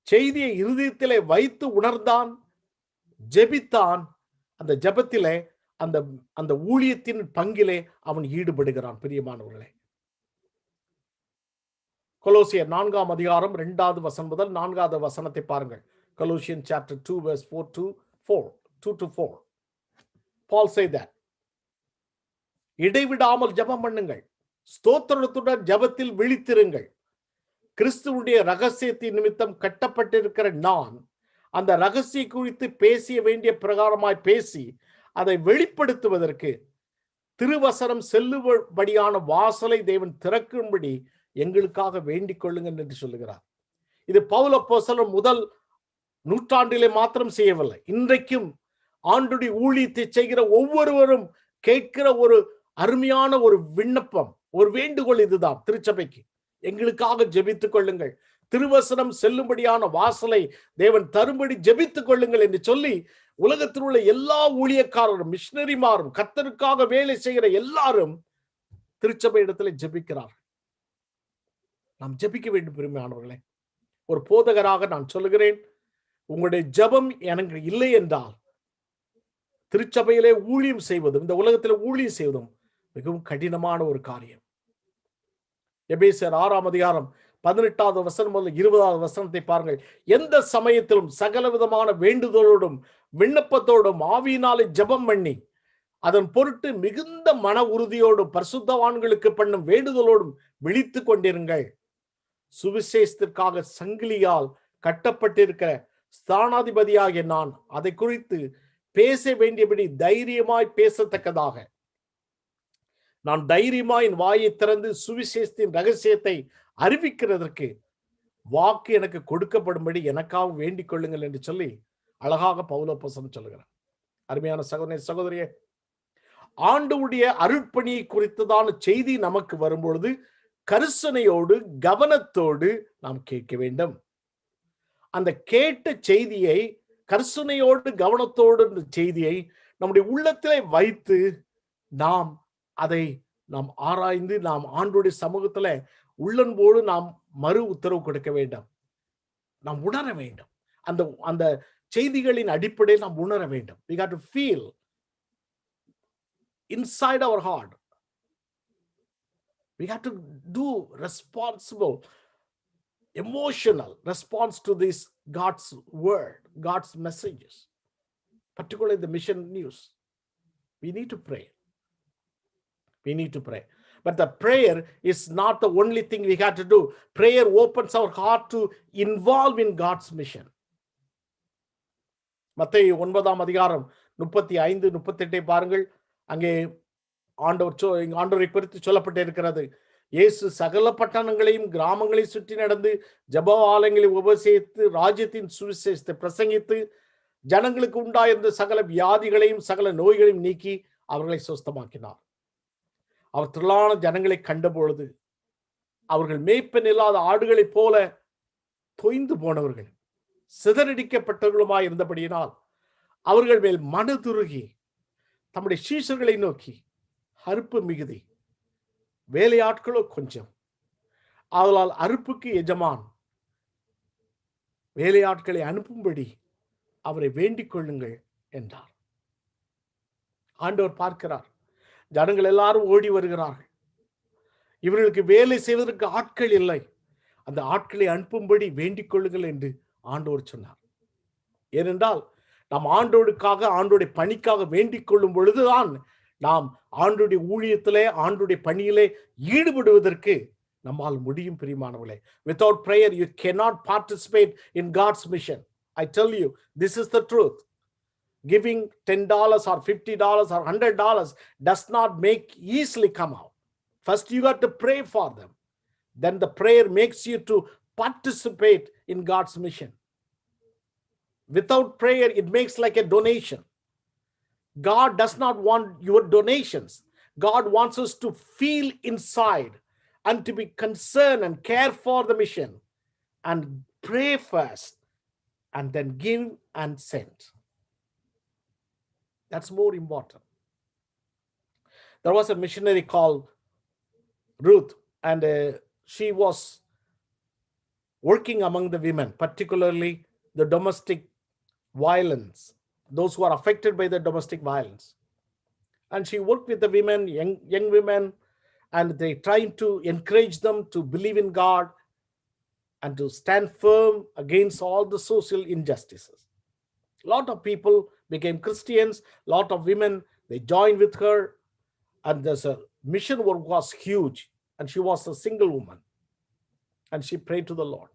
செய்தியை இருதயத்திலே வைத்து உணர்ந்தான், ஜெபித்தான். அந்த ஜெபத்திலே அந்த அந்த ஊழியத்தின் பங்கிலே அவன் ஈடுபடுகிறான். பிரியமானவர்களே, கொலோசியர் 4ஆம் அதிகாரம் 2வது வசனம் முதல் 4வது வசனத்தை பாருங்கள். Colossians chapter 2 verse 4 to 4, 2 to 4. Paul said that இடைவிடாமல் ஜெபம் பண்ணுங்கள், ஸ்தோத்திரத்துடன் ஜெபத்தில் விழித்திருங்கள். கிறிஸ்துவுடைய ரகசியத்தின் நிமித்தம் கட்டப்பட்டிருக்கிற நான் அந்த ரகசிய குறித்து பேசிய வேண்டிய பிரகாரமாய் பேசி அதை வெளிப்படுத்துவதற்கு திருவசனம் செல்லுபடியான வாசலை தேவன் திறக்கும்படி எங்களுக்காக வேண்டிக் கொள்ளுங்கள் என்று சொல்லுகிறார். இது பவுல் அப்போஸ்தலன் முதல் நூற்றாண்டிலே மாத்திரம் செய்யவில்லை. இன்றைக்கும் ஆண்டுடைய ஊழியத்தை செய்கிற ஒவ்வொருவரும் கேட்கிற ஒரு அருமையான ஒரு விண்ணப்பம், ஒரு வேண்டுகோள் இதுதான். திருச்சபைக்கு எங்களுக்காக ஜெபித்துக் கொள்ளுங்கள், திருவசனம் செல்லும்படியான வாசலை தேவன் தரும்படி ஜெபித்துக் கொள்ளுங்கள் என்று சொல்லி உலகத்தில் உள்ள எல்லா ஊழியக்காரரும், மிஷனரிமாரும், கர்த்தருக்காக வேலை செய்கிற எல்லாரும் திருச்சபை இடத்துல ஜெபிக்கிறார்கள். நாம் ஜெபிக்க வேண்டும். பெருமையானவர்களே, ஒரு போதகராக நான் சொல்லுகிறேன், உங்களுடைய ஜெபம் எனக்கு இல்லை என்றால் திருச்சபையிலே ஊழியம் செய்வதும் இந்த உலகத்தில் ஊழியம் செய்வதும் மிகவும் கடினமான ஒரு காரியம். எபேசியர் 6ஆம் அதிகாரம் 18வது வசனம் முதல் 20வது வசனத்தை பாருங்கள். எந்த சமயத்திலும் சகல விதமான வேண்டுதலோடும் விண்ணப்பத்தோடும் ஆவியினாலே ஜெபம் பண்ணி அதன் பொருட்டு மிகுந்த மன உறுதியோடும் பரிசுத்தவான்களுக்கு பண்ணும் வேண்டுதலோடும் விழித்துக் கொண்டிருங்கள். சுவிசேஷத்திற்காக சங்கிலியால் கட்டப்பட்டிருக்கிற ஸ்தானாதிபதியாகிய நான் அதை குறித்து பேச வேண்டியபடி தைரியமாய் பேசத்தக்கதாக நான் தைரியமாய் என் வாயை திறந்து சுவிசேஷத்தின் ரகசியத்தை அறிவிக்கிறதற்கு வாக்கு எனக்கு கொடுக்கப்படும்படி எனக்காக வேண்டிக் கொள்ளுங்கள் என்று சொல்லி அழகாக பவுல் அப்போஸ்தலன் சொல்லுகிறார். அருமையான சகோதரனே, சகோதரியே, ஆண்டவருடைய அருட்பணியை குறித்ததான செய்தி நமக்கு வரும்பொழுது கரிசனையோடு கவனத்தோடு நாம் கேட்க வேண்டும். அந்த கேட்ட செய்தியை கரிசனையோடு கவனத்தோடு இந்த செய்தியை நம்முடைய உள்ளத்திலே வைத்து நாம் அதை ஆராய்ந்து நாம் ஆண்டவருடைய சமூகத்துல உள்ளன்போடு நாம் மறு உத்தரவு கொடுக்க வேண்டும். நாம் உணர வேண்டும். அந்த அந்த செய்திகளின் அடிப்படையில் நாம் உணர வேண்டும். We got to feel inside our heart. We got to do responsible, emotional response to this God's word, God's messages, particularly the mission news. We need to pray. We need to pray. But the prayer is not the only thing we have to do. Prayer opens our heart to involve in God's mission. மத்தேயு 9ஆம் அதிகாரம் 35, 38 பாருங்கள். அங்கே ஆண்டவரை குறித்து சொல்லப்பட்டிருக்கிறது. இயேசு சகல பட்டணங்களையும் கிராமங்களையும் சுற்றி நடந்து ஜெப ஆலயங்களை உபசேசித்து ராஜ்யத்தின் சுவிசேஷத்தை பிரசங்கித்து ஜனங்களுக்கு உண்டாயிருந்த சகல வியாதிகளையும் சகல நோய்களையும் நீக்கி அவர்களை சுஸ்தமாக்கினார். அவர் திரளான ஜனங்களை கண்டபொழுது அவர்கள் மேய்ப்பன் இல்லாத ஆடுகளைப் போல தொய்ந்து போனவர்கள் சிதறடிக்கப்பட்டவர்களுமாய் இருந்தபடியினால் அவர்கள் மேல் மனதுருகி தம்முடைய சீஷர்களை நோக்கி, அறுப்பு மிகுதி, வேலையாட்களோ கொஞ்சம், ஆதலால் அறுப்புக்கு எஜமான் வேலையாட்களை அனுப்பும்படி அவரை வேண்டிக் கொள்ளுங்கள் என்றார். ஆண்டவர் பார்க்கிறார். ஜனங்கள் எல்லாரும் ஓடி வருகிறார்கள். இவர்களுக்கு வேலை செய்வதற்கு ஆட்கள் இல்லை. அந்த ஆட்களை அனுப்பும்படி வேண்டிக் கொள்ளுங்கள் என்று ஆண்டவர் சொன்னார். ஏனென்றால் நாம் ஆண்டோடுக்காக ஆண்டோடைய பணிக்காக வேண்டிக் கொள்ளும் பொழுதுதான் நாம் ஆண்டுடைய ஊழியத்திலே ஆண்டுடைய பணியிலே ஈடுபடுவதற்கு நம்மால் முடியும். பிரியமானவர்களே, without prayer you cannot participate in God's mission. I tell you, this is the truth. Giving $10 or $50 or $100 does not make easily come out. First you got to pray for them. Then the prayer makes you to participate in God's mission. Without prayer it makes like a donation. God does not want your donations. God wants us to feel inside and to be concerned and care for the mission and pray first and then give and send. That's more important. There was a missionary called Ruth, and she was working among the women, particularly the domestic violence, those who are affected by the domestic violence. and she worked with the women, young women, and they trying to encourage them to believe in God and to stand firm against all the social injustices. A lot of people became Christians. A lot of women, they joined with her, and there's a mission work was huge, and she was a single woman, and she prayed to the Lord.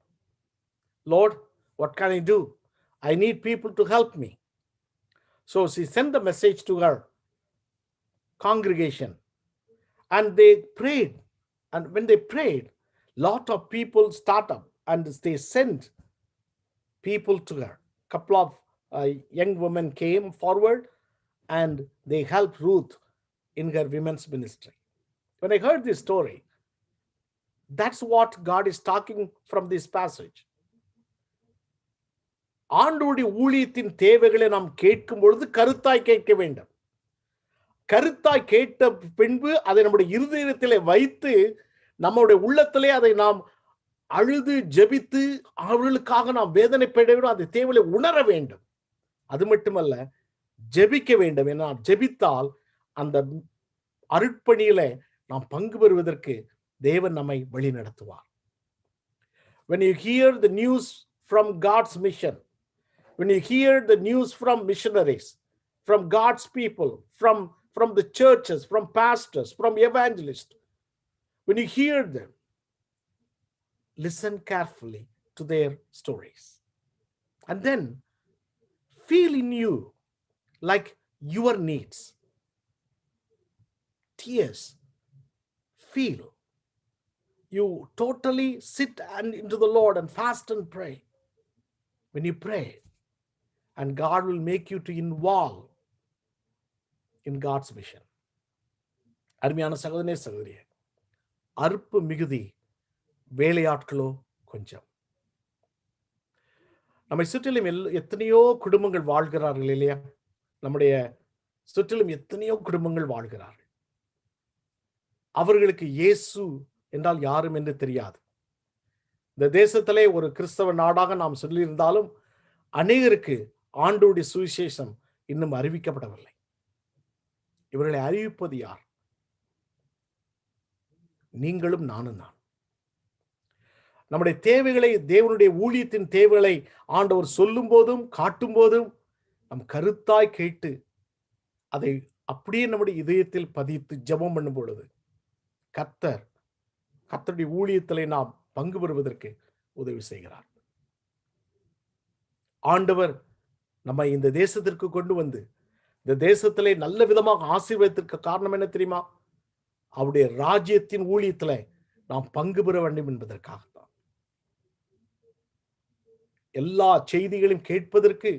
Lord, what can I do? I need people to help me. So she sent the message to her congregation, and they prayed. And when they prayed, lot of people start up, and they sent people to her. Couple of young women came forward, and they helped Ruth in her women's ministry. When I heard this story, that's what God is talking from this passage. ஆண்டவருடைய ஊழியத்தின் தேவைகளை நாம் கேட்கும் பொழுது கருத்தாய் கேட்க வேண்டும். கருத்தாய் கேட்ட பின்பு அதை நம்முடைய இருதயத்திலே வைத்து நம்முடைய உள்ளத்திலே அதை நாம் அழுது ஜெபித்து அவர்களுக்காக நாம் வேதனைப்பட வேண்டும். அந்த தேவையை உணர வேண்டும். அது மட்டுமல்ல, ஜெபிக்க வேண்டும். ஏன்னா ஜெபித்தால் அந்த அருட்பணியில நாம் பங்கு பெறுவதற்கு தேவன் நம்மை வழி நடத்துவார். When you hear the news from God's mission, when you hear the news from missionaries, from God's people, from the churches, from pastors, from evangelists, when you hear them, listen carefully to their stories, and then feel in you like your needs. Tears. Feel. You totally sit and into the Lord and fast and pray. When you pray, and God will make you to involve in God's mission. அருமையான சகோதரனே சகோதரியே, அற்ப மிகுதி வேலையாட்களோ கொஞ்சம். நம்மை சுற்றிலும் எத்தனையோ குடும்பங்கள் வாழ்கிறார்கள் இல்லையா? நம்முடைய சுற்றிலும் எத்தனையோ குடும்பங்கள் வாழ்கிறார்கள். அவர்களுக்கு இயேசு என்றால் யாரும் என்று தெரியாது. இந்த தேசத்திலே ஒரு கிறிஸ்தவ நாடாக நாம் சொல்லியிருந்தாலும் அநேகருக்கு ஆண்டவருடைய சுவிசேஷம் இன்னும் அறிவிக்கப்படவில்லை. இவர்களை அறிவிப்பது யார்? நீங்களும் நானும் தான். நம்முடைய தேவைகளை, தேவனுடைய ஊழியத்தின் தேவைகளை ஆண்டவர் சொல்லும் போதும் காட்டும் போதும் நம் கருத்தாய் கேட்டு அதை அப்படியே நம்முடைய இதயத்தில் பதித்து ஜெபம் பண்ணும் பொழுது கர்த்தருடைய ஊழியத்திலே நாம் பங்கு பெறுவதற்கு உதவி செய்கிறார். ஆண்டவர் நம்மை இந்த தேசத்திற்கு கொண்டு வந்து இந்த தேசத்திலே நல்ல விதமாக ஆசீர்வாதத்திற்கு காரணம் என்ன தெரியுமா? அவருடைய ராஜ்யத்தின் ஊழியத்துல நாம் பங்கு பெற வேண்டும் என்பதற்காகத்தான். எல்லா செய்திகளையும் கேட்பதற்கு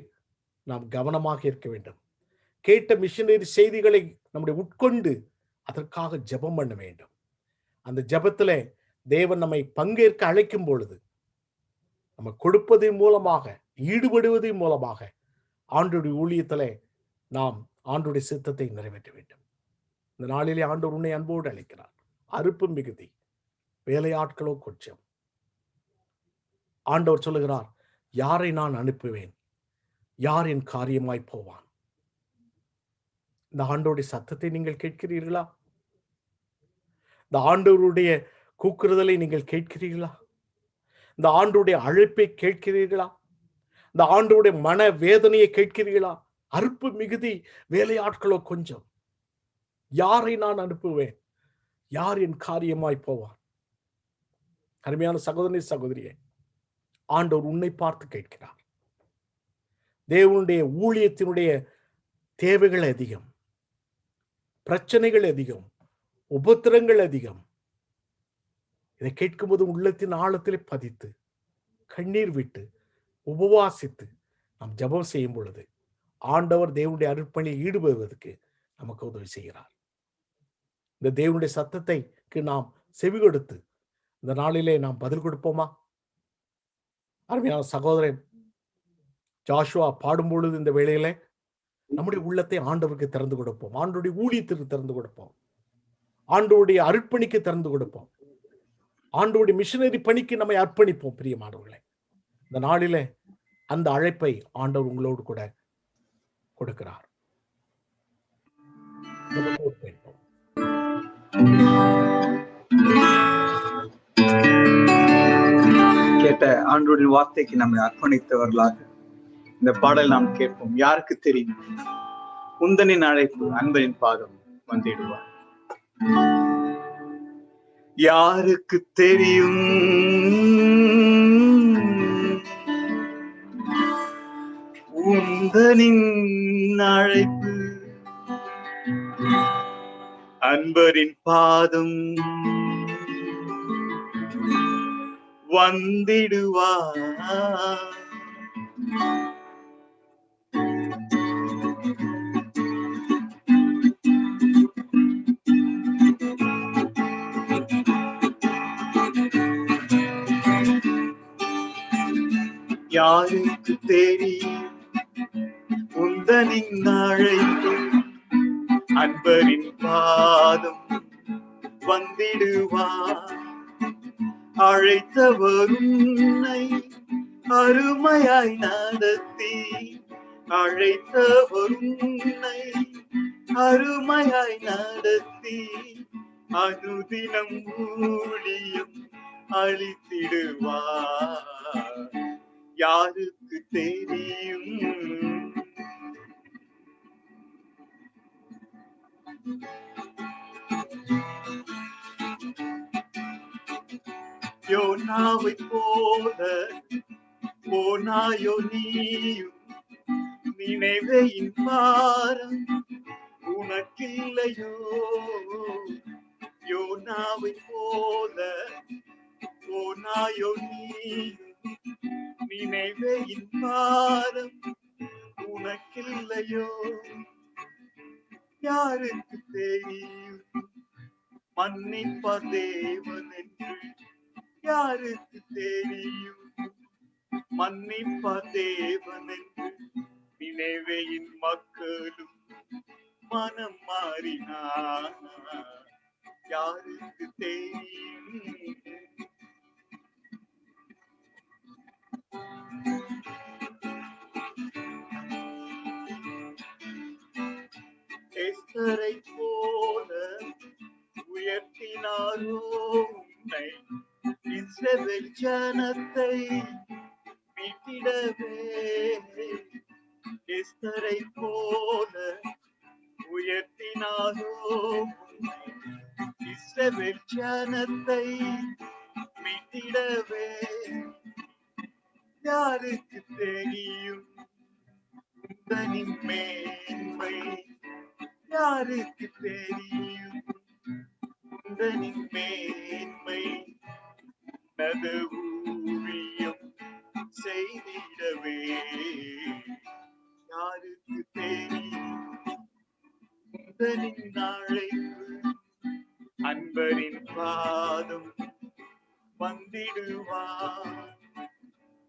நாம் கவனமாக இருக்க வேண்டும். கேட்ட மிஷனரி செய்திகளை நம்முடைய உட்கொண்டு அதற்காக ஜெபம் பண்ண வேண்டும். அந்த ஜெபத்துல தேவன் நம்மை பங்கேற்க அழைக்கும் பொழுது நம்ம கொடுப்பதன் மூலமாக, ஈடுபடுவதன் மூலமாக ஆண்டவருடைய ஊழியத்துல நாம் ஆண்டவருடைய சித்தத்தை நிறைவேற்ற வேண்டும். இந்த நாளிலே ஆண்டவர் உன்னை அன்போடு அழைக்கிறார். அறுப்பு மிகுதி, வேலையாட்களோ கொஞ்சம். ஆண்டவர் சொல்லுகிறார், யாரை நான் அனுப்புவேன்? யார் என் காரியமாய் போவான்? இந்த ஆண்டவருடைய சத்தத்தை நீங்கள் கேட்கிறீர்களா? இந்த ஆண்டவருடைய கூக்குறுதலை நீங்கள் கேட்கிறீர்களா? இந்த ஆண்டவருடைய அழைப்பை கேட்கிறீர்களா? இந்த ஆண்டவருடைய மன வேதனையை கேட்கிறீர்களா? அறுப்பு மிகுதி, வேலையாட்களோ கொஞ்சம். யாரை நான் அனுப்புவேன்? யார் என் காரியமாய் போவான்? அருமையான சகோதரி சகோதரியே, ஆண்டவர் உன்னை பார்த்து கேட்கிறார். தேவனுடைய ஊழியத்தினுடைய தேவைகள் அதிகம், பிரச்சனைகள் அதிகம், உபத்திரங்கள் அதிகம். இதை கேட்கும்போது உள்ளத்தின் ஆழத்திலே பதித்து கண்ணீர் விட்டு உபவாசித்து நாம் ஜெபம் செய்யும் பொழுது ஆண்டவர் தேவனுடைய அருட்பணியில் ஈடுபடுவதற்கு நமக்கு உதவி செய்கிறார். இந்த தேவனுடைய சத்தத்தைக்கு நாம் செவி கொடுத்து இந்த நாளிலே நாம் பதில் கொடுப்போமா? அருமையான சகோதரன் ஜாஷுவா பாடும் பொழுது இந்த வேளையிலே நம்முடைய உள்ளத்தை ஆண்டவருக்கு திறந்து கொடுப்போம். ஆண்டவருடைய ஊழியத்திற்கு திறந்து கொடுப்போம். ஆண்டவருடைய அர்ப்பணிக்கு திறந்து கொடுப்போம். ஆண்டவருடைய மிஷனரி பணிக்கு நம்மை அர்ப்பணிப்போம். பிரியமானவர்களே, இந்த நாளிலே அந்த அழைப்பை ஆண்டவர் உங்களோடு கூட கொடுக்கிறார். நமக்கு கேட்போம். கேட்ட ஆண்டவரின் வார்த்தைக்கு நம்மை அர்ப்பணித்தவர்களாக இந்த பாடல் நாம் கேட்போம். யாருக்கு தெரியும் உந்தனின் அழைப்பு அன்பரின் பாதம் வந்திடுவார். யாருக்கு தெரியும் உந்தனின் அழைப்பு அன்பரின் பாதம் வந்திடுவார். யாருக்கு தெரியும் உந்தனின் அழைப்பு அன்பரின் பாதம் வந்திடுவார். அழைத்தவர் உன்னை அருமையாய் நடத்தி அழைத்தவர் உன்னை அருமையாய் நடத்தி அனுதினம் ஊழியம் அளித்திடுவார். யாருக்கு தெரியும் யோனாவை போல போனாயோ நீயும் நினைவையின் பாரம் உனக்கில்லையோ. யோனாவை போல போனாயோ நீயும் நினைவையின் பாரம் உனக்கில்லையோ. யாருக்கு தெரியும் மன்னிப்பார் தேவன் என்று யாருக்கு தெரியும் மன்னிப்பார் தேவன் என்று நினைவையின் மக்களும் மனம் மாறினார். யாருக்கு தெரியும் எஸ்தரை போல உயர்த்தினாரோ உன்னை இஸ்ரவேல் ஜனத்தை மீட்டிடவே. எஸ்தரை போல உயர்த்தினாரோ உன்னை இஸ்ரவேல் ஜனத்தை மீட்டிடவே. யாருக்கு தெரியும் உந்தனின் மேன்மை யாருக்கு தெரியும் உந்தனின் மேன்மை. நது ஊழியம் செய்திடவே. யாருக்கு தெரியும் உந்தனின் அழைப்பு அன்பரின் பாதம் வந்திடுவார்.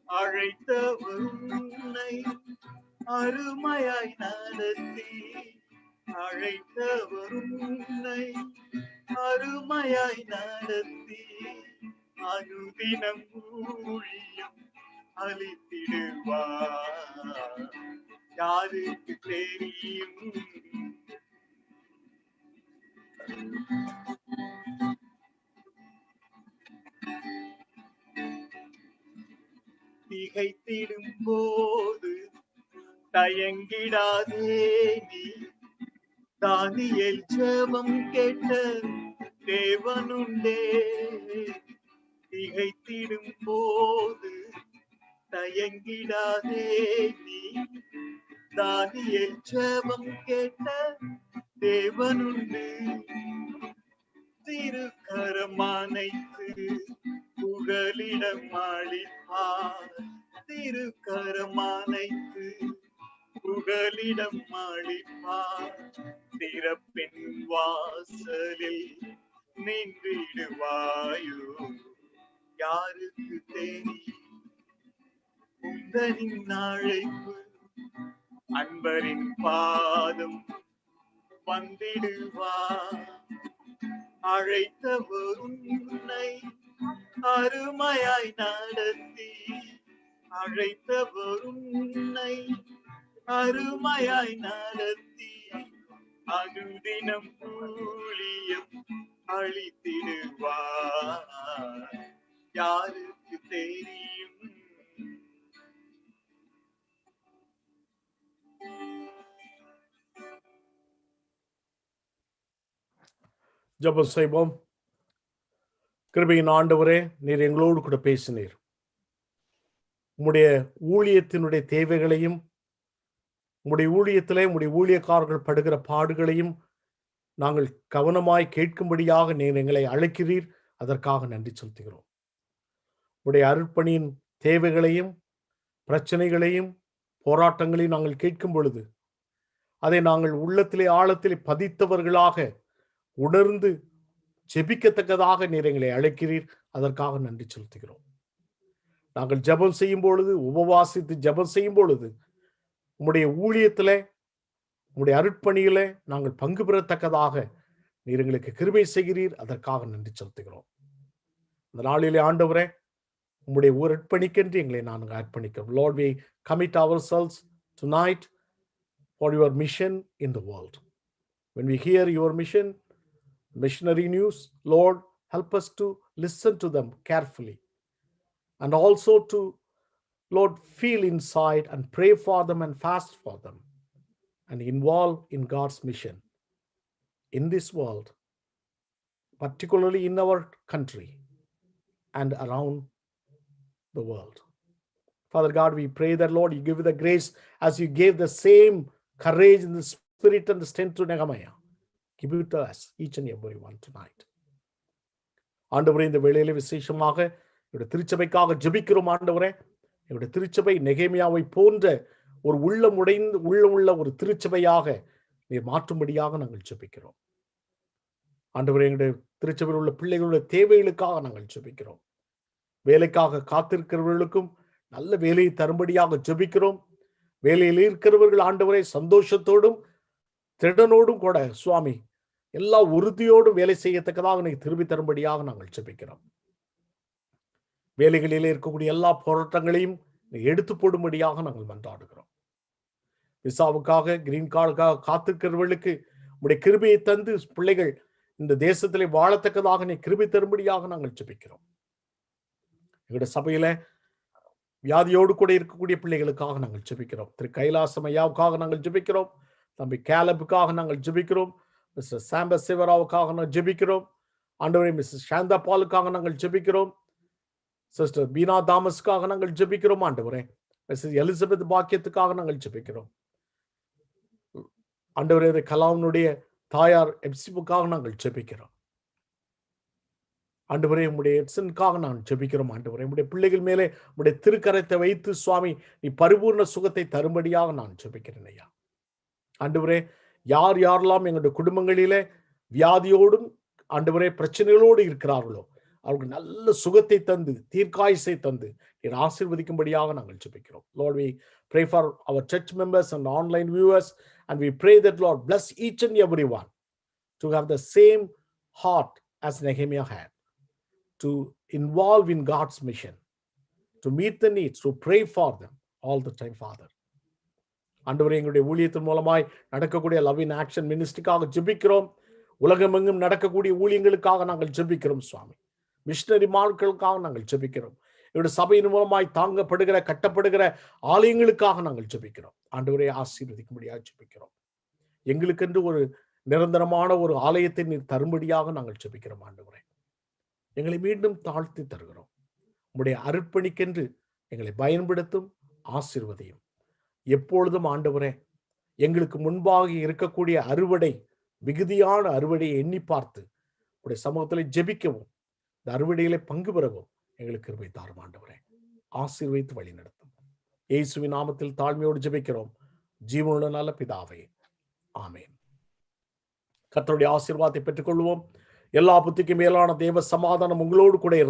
அழைத்தவர் உன்னை அருமையாய் நடத்தி அழைத்தவர் உன்னை அருமையாய் நடத்தி அனுதினம் ஊழியம் அளித்திடுவார். யாருக்கு தெரியும் திகைத்திடும் போது தயங்கிடாதே நீ. தானியேல் ஜெபம் கேட்ட தேவனுண்டே. திகைத்திடும் போது தயங்கிடாதே நீ. தானியேல் ஜெபம் கேட்ட தேவனுண்டு. திருக்கரம் அணைத்து புகலிடம் அளிப்பார். திருக்கரம் அணைத்து புகலிடம் அளிப்பார். திறப்பின் வாசலில் நின்றிடுவாயோ. யாருக்கு தெரியும் உந்தனின் அழைப்பு அன்பரின் பாதம் வந்திடுவார். அழைத்தவர் உன்னை அருமையாய் நடத்தி அழைத்தவர் உன்னை அருமையாய் நடத்தி அனுதினம் ஊழியம் அளித்திடுவார். யாருக்கு தெரியும்? ஜெபம் செய்வோம். கிருபையின் ஆண்டவரே, நீர் எங்களோடு கூட பேசினீர். உம்முடைய ஊழியத்தினுடைய தேவைகளையும், உம்முடைய ஊழியத்திலே உம்முடைய ஊழியக்காரர்கள் படுகிற பாடுகளையும் நாங்கள் கவனமாய் கேட்கும்படியாக நீர் எங்களை அழைக்கிறீர். அதற்காக நன்றி செலுத்துகிறோம். உம்முடைய அருட்பணியின் தேவைகளையும், பிரச்சனைகளையும், போராட்டங்களையும் நாங்கள் கேட்கும் பொழுது அதை நாங்கள் உள்ளத்திலே ஆழத்திலே பதித்தவர்களாக உணர்ந்து ஜெபிக்கத்தக்கதாக நீர் எங்களை அழைக்கிறீர். அதற்காக நன்றி செலுத்துகிறோம். நாங்கள் ஜெபம் செய்யும் பொழுது, உபவாசித்து ஜெபம் செய்யும் பொழுது உம்முடைய ஊழியத்திலே, உம்முடைய அருட்பணியிலே நாங்கள் பங்கு பெறத்தக்கதாக நீர் எங்களுக்கு கிருபை செய்கிறீர். அதற்காக நன்றி செலுத்துகிறோம். இந்த நாளிலே ஆண்டவரே, உம்முடைய அர்ப்பணிக்கென்று எங்களை நாங்கள் அர்ப்பணிக்கிறோம். Lord, we commit ourselves tonight for your mission in the world. When we hear your mission, missionary news, Lord, help us to listen to them carefully and also to, Lord, feel inside and pray for them and fast for them and involve in God's mission in this world, particularly in our country and around the world. Father God, we pray that, Lord, you give the grace as you gave the same courage in the spirit and the strength to Nehemiah. Give it to us, each and every one tonight. ஆண்டவரே, இந்த வேளையிலே விசேஷமாக என்னுடைய திருச்சபைக்காக ஜெபிக்கிறோம். ஆண்டவரே, என்னுடைய திருச்சபை நெகேமியாவை போன்ற ஒரு உள்ளமுள்ள ஒரு திருச்சபையாக நீர் மாற்றும்படியாக நாங்கள் ஜெபிக்கிறோம். ஆண்டவரே, எங்களுடைய திருச்சபையில் உள்ள பிள்ளைகளுடைய தேவைகளுக்காக நாங்கள் ஜெபிக்கிறோம். வேலைக்காக காத்திருக்கிறவர்களுக்கும் நல்ல வேலையை தரும்படியாக ஜெபிக்கிறோம். வேலையில் இருக்கிறவர்கள் ஆண்டவரே சந்தோஷத்தோடும் திடனோடும் கூட சுவாமி எல்லா உறுதியோடும் வேலை செய்யத்தக்கதாக நீ திரும்பி தரும்படியாக நாங்கள் ஜெபிக்கிறோம். வேலைகளிலே இருக்கக்கூடிய எல்லா போராட்டங்களையும் நீ எடுத்து போடும்படியாக நாங்கள் மன்றாடுகிறோம். விசாவுக்காக, கிரீன் கார்டுக்காக காத்திருக்கிறவர்களுக்கு உடைய கிருபையை தந்து பிள்ளைகள் இந்த தேசத்திலே வாழத்தக்கதாக நீ கிருபை தரும்படியாக நாங்கள் ஜெபிக்கிறோம். எங்களுடைய சபையில வியாதியோடு கூட இருக்கக்கூடிய பிள்ளைகளுக்காக நாங்கள் ஜெபிக்கிறோம். திரு கைலாசம் ஐயாவுக்காக நாங்கள் ஜெபிக்கிறோம். தம்பி கேலப்புக்காக நாங்கள் ஜெபிக்கிறோம். மிஸ்டர் சாம்பஸ் சிவராவுக்காக நாங்கள் ஜெபிக்கிறோம். ஆண்டவரே, மிஸ்ஸஸ் சாந்தா பாலுக்காக நாங்கள் ஜெபிக்கிறோம். சிஸ்டர் பீனா தாமஸ்க்காக நாங்கள் ஜெபிக்கிறோம். ஆண்டவரே, மிஸ்ஸஸ் எலிசபெத் பாக்கியத்துக்காக நாங்கள் ஜெபிக்கிறோம். ஆண்டவரே, கலாமுடைய தாயார் எப்சிபுக்காக நாங்கள் ஜெபிக்கிறோம். ஆண்டவரே, உம்முடைய எட்சனுக்காக நான் ஜெபிக்கிறோம். ஆண்டவரே, உம்முடைய பிள்ளைகள் மேலே உம்முடைய திருக்கரத்தை வைத்து சுவாமி நீ பரிபூர்ண சுகத்தை தரும்படியாக நான் ஜெபிக்கிறேன் ஐயா. ஆண்டவரே, யார் யாரெல்லாம் எங்களுடைய குடும்பங்களிலே வியாதியோடும் ஆண்டவரே பிரச்சனைகளோடு இருக்கிறார்களோ அவர்களுக்கு நல்ல சுகத்தை தந்து தீர்க்காயுசை தந்து நீர் ஆசீர்வதிக்கும்படியாக நாங்கள் ஜெபிக்கிறோம். Lord, we pray for our church members and online viewers, and we pray that, Lord, bless each and every one to have the same heart as Nehemiah had, to involve in God's mission, to meet the needs, to pray for them all the time, Father. ஆண்டவரே, எங்களுடைய ஊழியத்தின் மூலமாய் நடக்கக்கூடிய லவ் இன் ஆக்ஷன் மினிஸ்ட்ரிக்காக ஜெபிக்கிறோம். உலகமெங்கும் நடக்கக்கூடிய ஊழியங்களுக்காக நாங்கள் ஜெபிக்கிறோம் சுவாமி. மிஷனரி மார்களுக்காக நாங்கள் ஜெபிக்கிறோம். எங்களுடைய சபையின் மூலமாய் தாங்கப்படுகிற கட்டப்படுகிற ஆலயங்களுக்காக நாங்கள் ஜெபிக்கிறோம். ஆண்டவரே, ஆசீர்வதிக்கும்படியாக ஜெபிக்கிறோம். எங்களுக்கென்று ஒரு நிரந்தரமான ஒரு ஆலயத்தை நீர் தரும்படியாக நாங்கள் ஜெபிக்கிறோம். ஆண்டவரே, எங்களை மீண்டும் தாழ்த்தி தருகிறோம். உம்முடைய அர்ப்பணிக்கென்று எங்களை பயன்படுத்தும், ஆசீர்வதியும். எப்பொழுதும் ஆண்டவரே, எங்களுக்கு முன்பாக இருக்கக்கூடிய அறுவடை, மிகுதியான அறுவடையை எண்ணி பார்த்து உடைய சமூகத்தில் ஜெபிக்கவும், இந்த அறுவடையிலே பங்கு பெறவும் எங்களுக்கு கிருபை தாரும். ஆண்டவரே, ஆசீர்வதித்து வழி நடத்தும். இயேசுவின் நாமத்தில் தாழ்மையோடு ஜெபிக்கிறோம் ஜீவனுள்ள நல்ல பிதாவே, ஆமேன். கர்த்தருடைய ஆசீர்வாதத்தை பெற்றுக்கொள்வோம். எல்லா புத்திக்கும் மேலான தேவ சமாதானம் உங்களோடு கூட